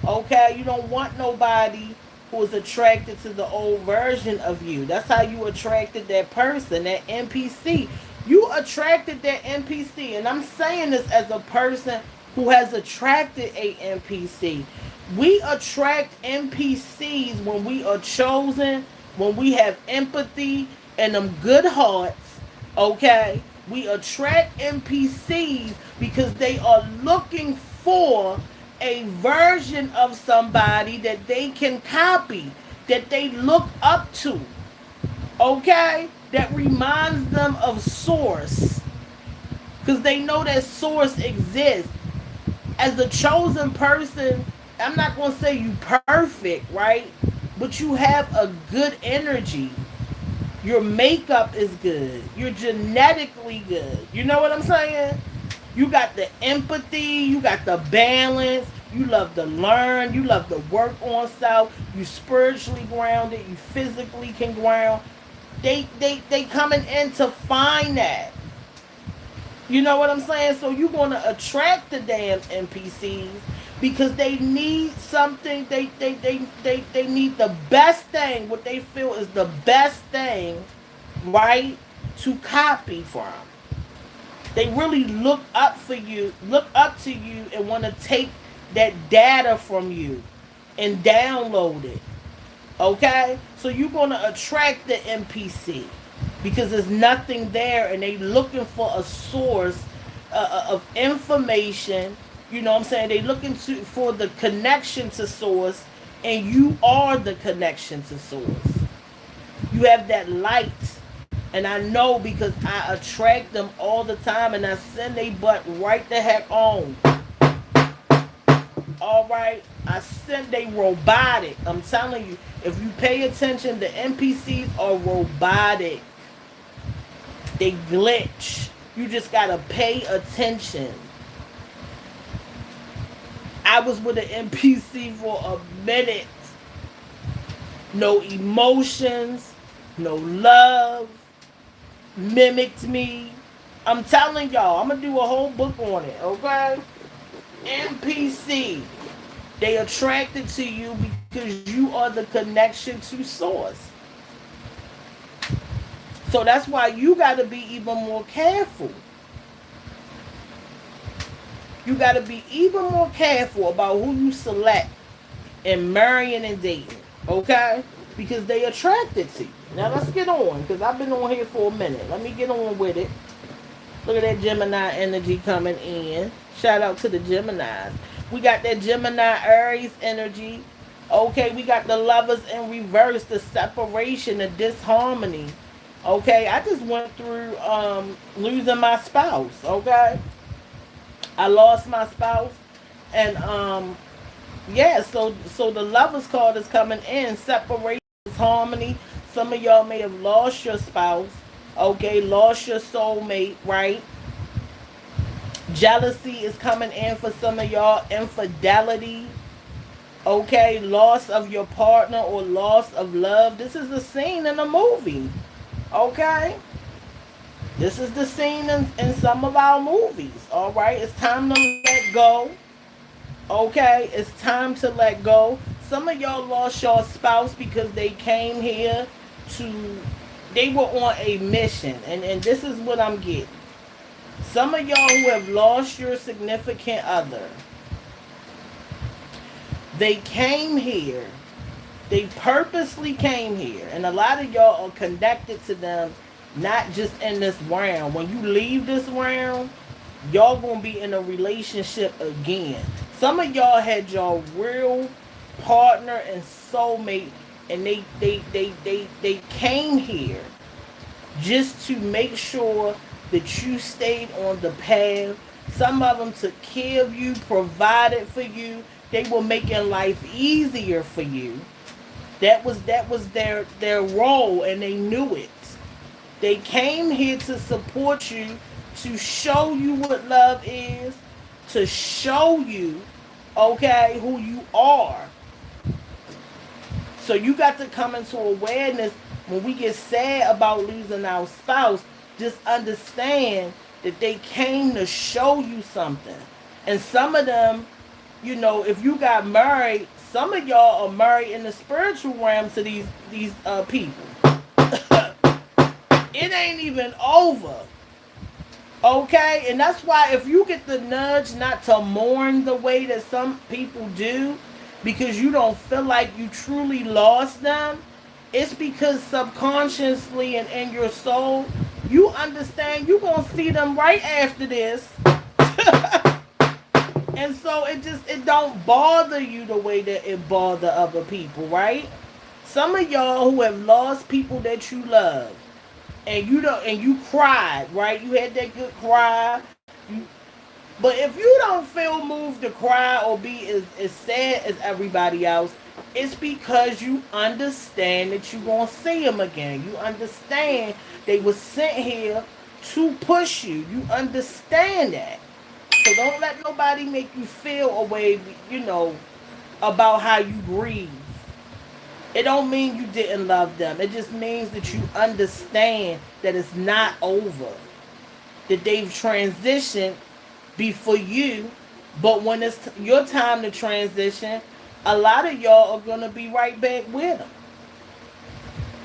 Okay, you don't want nobody who is attracted to the old version of you. That's how you attracted that person, that NPC. You attracted that NPC, and I'm saying this as a person who has attracted a NPC. We attract NPCs when we are chosen, when we have empathy and them good hearts, okay? We attract NPCs because they are looking for a version of somebody that they can copy, that they look up to, okay? That reminds them of source, because they know that source exists. As a chosen person, I'm not going to say you perfect, right? But you have a good energy. Your makeup is good. You're genetically good. You know what I'm saying? You got the empathy. You got the balance. You love to learn. You love to work on self. You spiritually grounded. You physically can ground. They coming in to find that. You know what I'm saying? So you're going to attract the damn NPCs. because they need something. They need the best thing, what they feel is the best thing, right, to copy from. They really look up to you, and want to take that data from you and download it. Okay? So you're going to attract the NPC because there's nothing there, and they looking for a source of information. You know what I'm saying? They looking for the connection to source, and you are the connection to source. You have that light. And I know because I attract them all the time, and I send they butt right the heck on. All right? I send they robotic. I'm telling you, if you pay attention, the NPCs are robotic. They glitch. You just gotta pay attention. I was with an NPC for a minute. No emotions, no love, mimicked me. I'm telling y'all, I'm gonna do a whole book on it, okay? NPC. They attracted to you because you are the connection to source. So that's why you gotta be even more careful. You gotta be even more careful about who you select in marrying and dating, okay? Because they attracted to you. Now let's get on, because I've been on here for a minute. Let me get on with it. Look at that Gemini energy coming in. Shout out to the Geminis. We got that Gemini Aries energy. Okay, we got the lovers in reverse, the separation, the disharmony. Okay, I just went through losing my spouse. Okay, I lost my spouse, and yeah, so the lovers card is coming in, separation, harmony. Some of y'all may have lost your spouse, okay, lost your soulmate, right? Jealousy is coming in for some of y'all, infidelity, okay, loss of your partner or loss of love. This is the scene in a movie, okay? This is the scene in some of our movies, all right? It's time to let go. Okay, it's time to let go. Some of y'all lost your spouse because they came here they were on a mission. And this is what I'm getting. Some of y'all who have lost your significant other, they came here. They purposely came here. And a lot of y'all are connected to them, not just in this round. When you leave this round, y'all gonna be in a relationship again. Some of y'all had your real partner and soulmate, and they came here just to make sure that you stayed on the path. Some of them took care of you, provided for you. They were making life easier for you. That was their role, and they knew it. They came here to support you, to show you what love is, to show you, okay, who you are. So you got to come into awareness when we get sad about losing our spouse. Just understand that they came to show you something. And some of them, you know, if you got married, some of y'all are married in the spiritual realm to these people. It ain't even over. Okay? And that's why if you get the nudge not to mourn the way that some people do, because you don't feel like you truly lost them, it's because subconsciously and in your soul, you understand you're going to see them right after this. And so it don't bother you the way that it bother other people, right? Some of y'all who have lost people that you love, and you cried, right? You had that good cry. But if you don't feel moved to cry or be as sad as everybody else, it's because you understand that you're going to see them again. You understand they were sent here to push you. You understand that. So don't let nobody make you feel a way, you know, about how you grieve. It don't mean you didn't love them. It just means that you understand that it's not over. That they've transitioned before you, But when it's your time to transition, a lot of y'all are gonna be right back with them.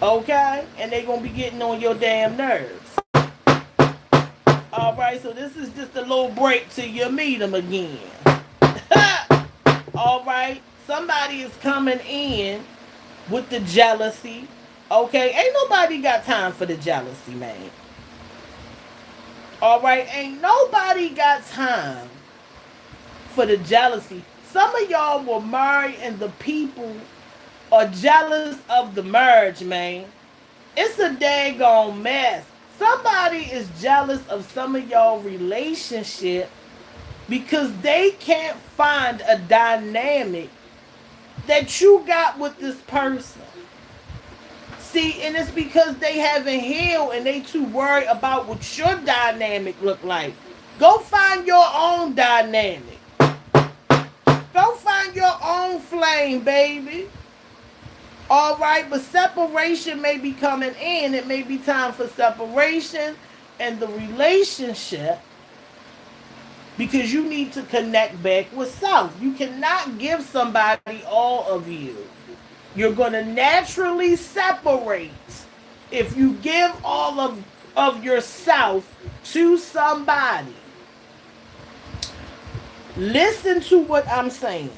Okay? And they gonna be getting on your damn nerves. Alright, so this is just a little break till you meet them again. Alright? Somebody is coming in with the jealousy. Okay? Ain't nobody got time for the jealousy, man. Alright? Ain't nobody got time for the jealousy. Some of y'all were married and the people are jealous of the marriage, man. It's a daggone mess. Somebody is jealous of some of y'all relationship because they can't find a dynamic that you got with this person. See, and it's because they haven't healed and they too worried about what your dynamic look like. Go find your own dynamic. Go find your own flame, baby. Alright, but separation may be coming in. It may be time for separation and the relationship because you need to connect back with self. You cannot give somebody all of you. You're going to naturally separate if you give all of yourself to somebody. Listen to what I'm saying.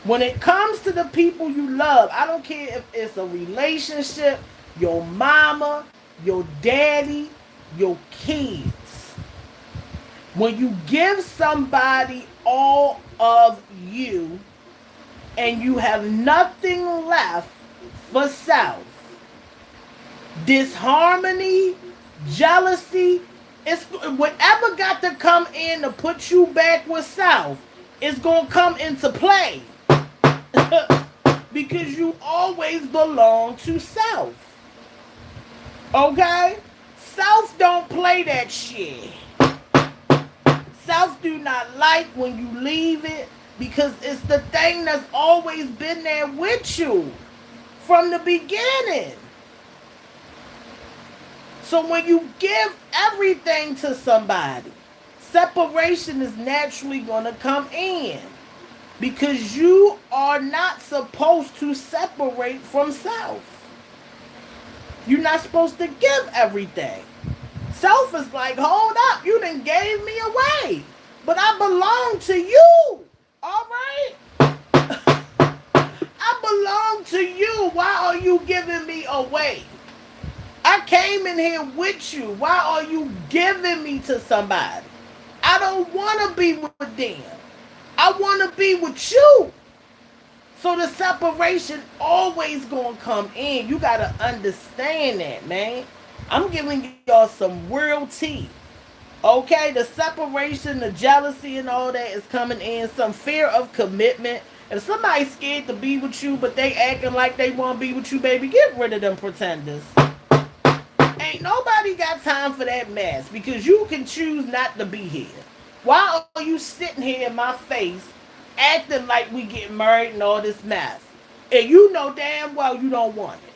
When it comes to the people you love, I don't care if it's a relationship, your mama, your daddy, your kids. When you give somebody all of you and you have nothing left for self, disharmony, jealousy, it's whatever got to come in to put you back with self, it's going to come into play. Because you always belong to self. Okay? Self don't play that shit. Self do not like when you leave it because it's the thing that's always been there with you from the beginning. So when you give everything to somebody, separation is naturally going to come in. Because you are not supposed to separate from self. You're not supposed to give everything. Self is like, hold up, you done gave me away. But I belong to you. Alright? I belong to you. Why are you giving me away? I came in here with you. Why are you giving me to somebody? I don't want to be with them. I want to be with you. So the separation always going to come in. You got to understand that, man. I'm giving y'all some real tea. Okay? The separation, the jealousy and all that is coming in. Some fear of commitment. If somebody's scared to be with you, but they acting like they want to be with you, baby, get rid of them pretenders. Ain't nobody got time for that mess because you can choose not to be here. Why are you sitting here in my face acting like we get married and all this mess? And you know damn well you don't want it.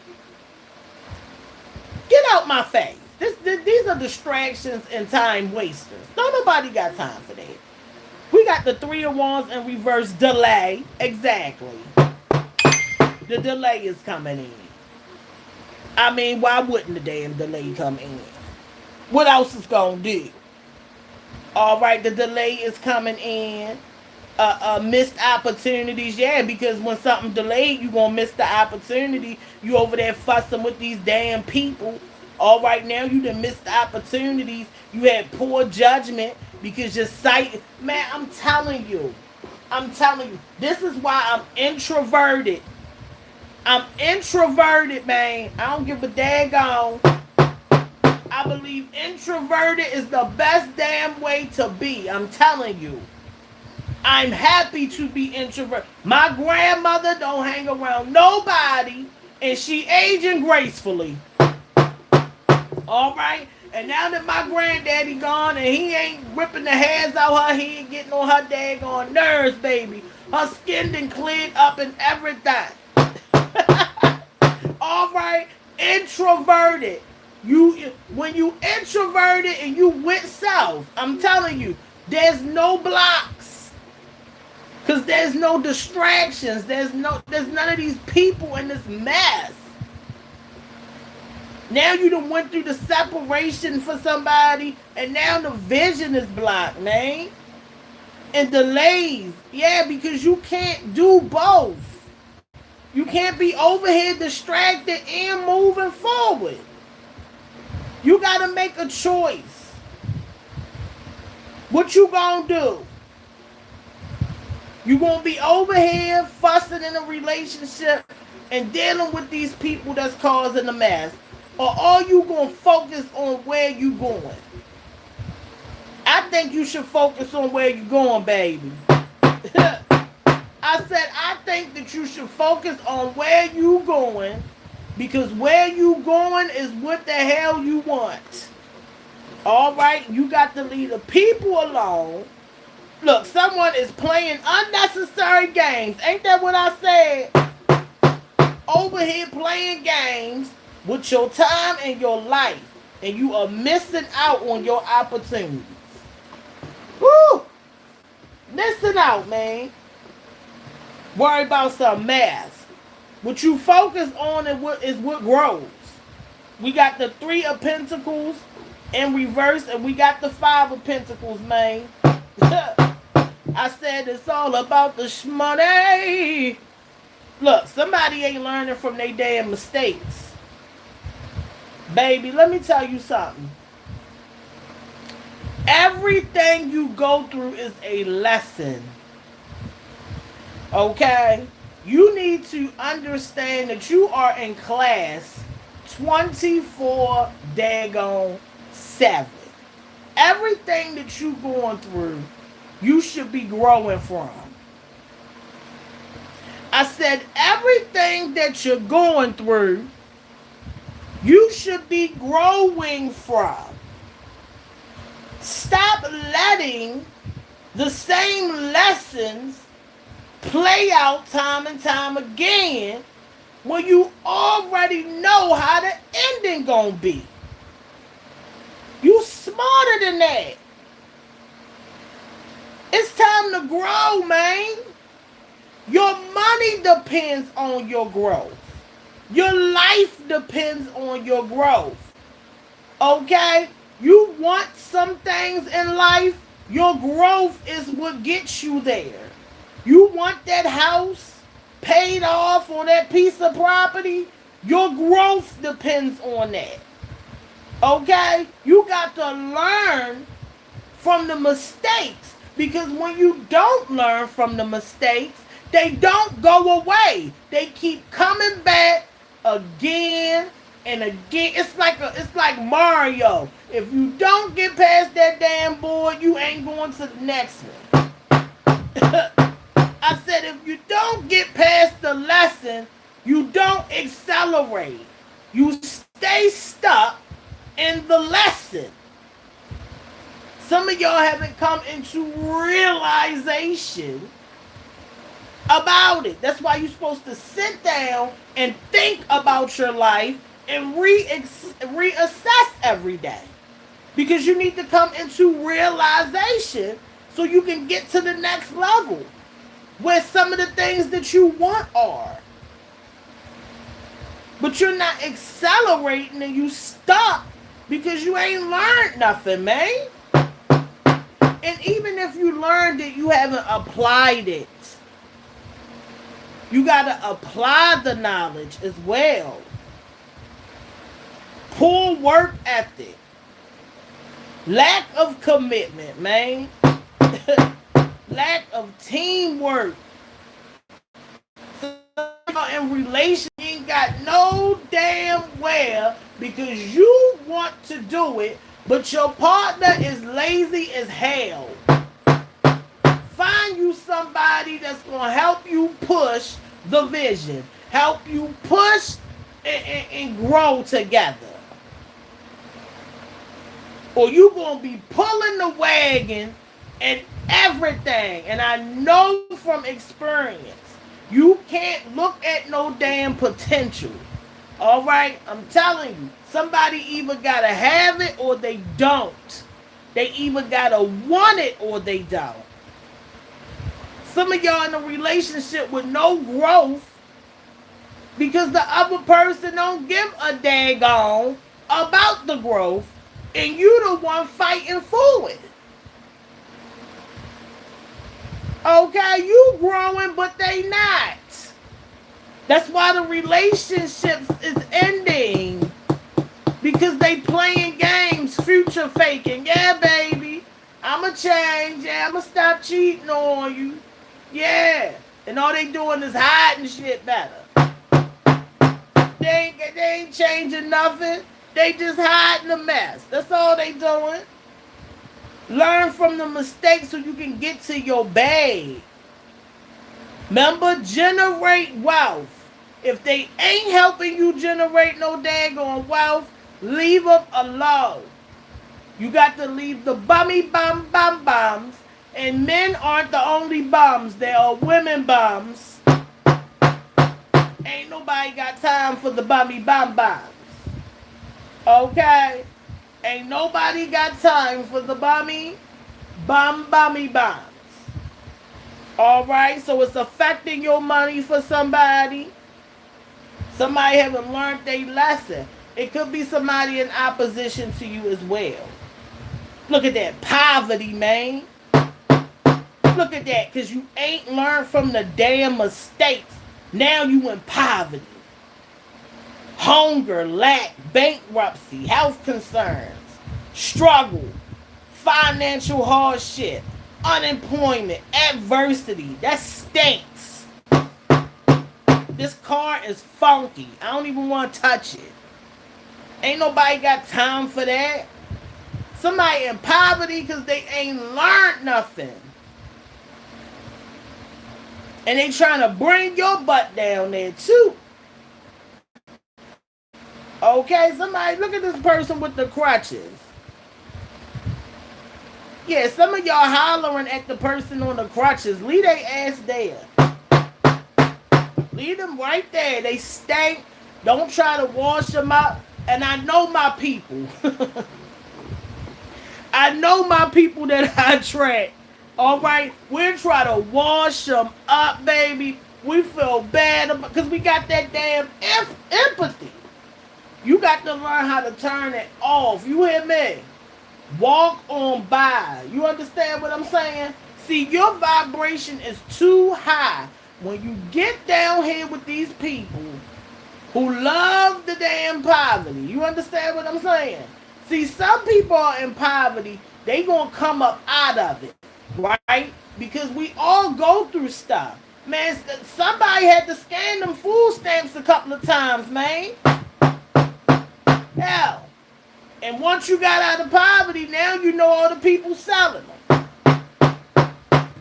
Get out my face. These are distractions and time wasters. Don't nobody got time for that. We got the 3 of Wands in reverse delay. Exactly. The delay is coming in. I mean, why wouldn't the damn delay come in? What else is going to do? Alright, the delay is coming in. Missed opportunities. Yeah, because when something delayed, you're going to miss the opportunity. You over there fussing with these damn people. Alright, now you done missed the opportunities. You had poor judgment because your sight. Man, I'm telling you. This is why I'm introverted. I'm introverted, man. I don't give a daggone. I believe introverted is the best damn way to be. I'm telling you. I'm happy to be introverted. My grandmother don't hang around nobody, and she aging gracefully. All right? And now that my granddaddy gone and he ain't ripping the hairs out her head, getting on her daggone nerves, baby. Her skin done cleared up and everything. All right? Introverted. When you introverted and you went south, I'm telling you, There's no blocks. Because there's no distractions. There's none of these people in this mess. Now you done went through the separation for somebody, and now the vision is blocked, man. And delays. Yeah, because you can't do both. You can't be over here distracted and moving forward. You got to make a choice. What you gonna do? You gonna be over here fussing in a relationship and dealing with these people that's causing the mess? Or are you gonna focus on where you going? I think you should focus on where you going, baby. I said I think that you should focus on where you going, because where you going is what the hell you want. All right, you got to leave the people alone. Look, someone is playing unnecessary games. Ain't that what I said? Over here playing games with your time and your life, and you are missing out on your opportunities. Woo! Listen out, man. Worry about some mess. What you focus on is what grows. We got the 3 of Pentacles in reverse, and we got the 5 of Pentacles, man. I said it's all about the shmoney. Look, somebody ain't learning from their damn mistakes. Baby, let me tell you something. Everything you go through is a lesson. Okay? You need to understand that you are in class 24 daggone 7. Everything that you going through, you should be growing from. I said everything that you're going through, you should be growing from. Stop letting the same lessons play out time and time again when you already know how the ending gonna be. You smarter than that. It's time to grow, man. Your money depends on your growth. Your life depends on your growth. Okay? You want some things in life, your growth is what gets you there. You want that house paid off on that piece of property, your growth depends on that. Okay? You got to learn from the mistakes, because when you don't learn from the mistakes, they don't go away. They keep coming back again and again. It's like Mario. If you don't get past that damn board, you ain't going to the next one. I said if you don't get past the lesson, you don't accelerate. You stay stuck in the lesson. Some of y'all haven't come into realization about it. That's why you're supposed to sit down and think about your life and reassess every day. Because you need to come into realization so you can get to the next level where some of the things that you want are. But you're not accelerating and you stop because you ain't learned nothing, man. And even if you learned it, you haven't applied it. You got to apply the knowledge as well. Poor work ethic. Lack of commitment, man. Lack of teamwork. In relation, you ain't got no damn well because you want to do it, but your partner is lazy as hell. Find you somebody that's going to help you push the vision. Help you push and grow together. Or you going to be pulling the wagon and everything. And I know from experience, you can't look at no damn potential. All right? I'm telling you, somebody either got to have it or they don't. They either gotta want it or they don't. Some of y'all in a relationship with no growth because the other person don't give a daggone about the growth, and you the one fighting for it. Okay, you growing, but they not. That's why the relationships is ending. Because they playing games, future faking. Yeah, baby, I'ma change. Yeah, I'ma stop cheating on you. Yeah. And all they doing is hiding shit better. They ain't changing nothing. They just hiding the mess. That's all they doing. Learn from the mistakes so you can get to your bag. Remember, generate wealth. If they ain't helping you generate no daggone wealth, leave them alone. You got to leave the bummy bums. And men aren't the only bums. There are women bums. Ain't nobody got time for the bummy bums. Okay? Ain't nobody got time for the bummy bums. Alright? So it's affecting your money for somebody. Somebody haven't learned their lesson. It could be somebody in opposition to you as well. Look at that poverty, man. Look at that, because you ain't learned from the damn mistakes. Now you in poverty. Hunger, lack, bankruptcy, health concerns, struggle, financial hardship, unemployment, adversity. That stinks. This car is funky. I don't even want to touch it. Ain't nobody got time for that. Somebody in poverty because they ain't learned nothing. And they trying to bring your butt down there too. Okay, somebody look at this person with the crutches. Yeah, some of y'all hollering at the person on the crutches. Leave their ass there. Leave them right there. They stink. Don't try to wash them out. And I know my people. I know my people that I track. Alright? We're trying to wash them up, baby. We feel bad because we got that damn empathy. You got to learn how to turn it off. You hear me? Walk on by. You understand what I'm saying? See, your vibration is too high. When you get down here with these people who love the damn poverty. You understand what I'm saying? See, some people are in poverty. They gonna come up out of it. Right? Because we all go through stuff. Man, somebody had to scan them food stamps a couple of times, man. Hell. And once you got out of poverty, now you know all the people selling them.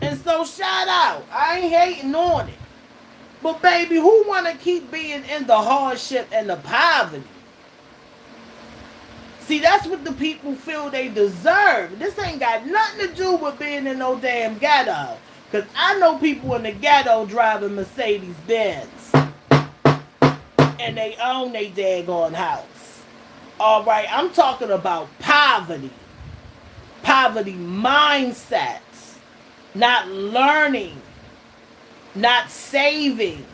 And so shout out. I ain't hating on it. But baby, who want to keep being in the hardship and the poverty? See, that's what the people feel they deserve. This ain't got nothing to do with being in no damn ghetto. Because I know people in the ghetto driving Mercedes Benz. And they own their daggone house. Alright, I'm talking about poverty. Poverty mindsets. Not learning. Not saving.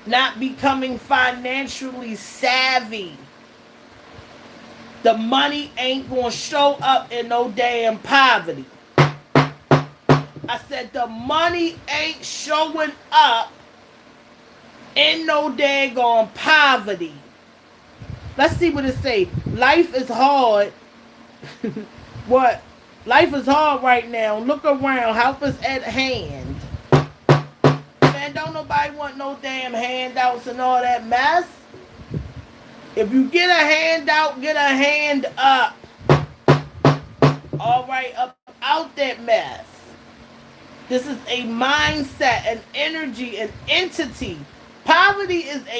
Not becoming financially savvy. The money ain't gonna show up in no damn poverty. I said the money ain't showing up in no daggone poverty. Let's see what it say. Life is hard. What? Life is hard right now. Look around. Help us at hand. Man, don't nobody want no damn handouts and all that mess. If you get a handout, get a hand up. Alright, up out that mess. This is a mindset, an energy, an entity. Poverty is a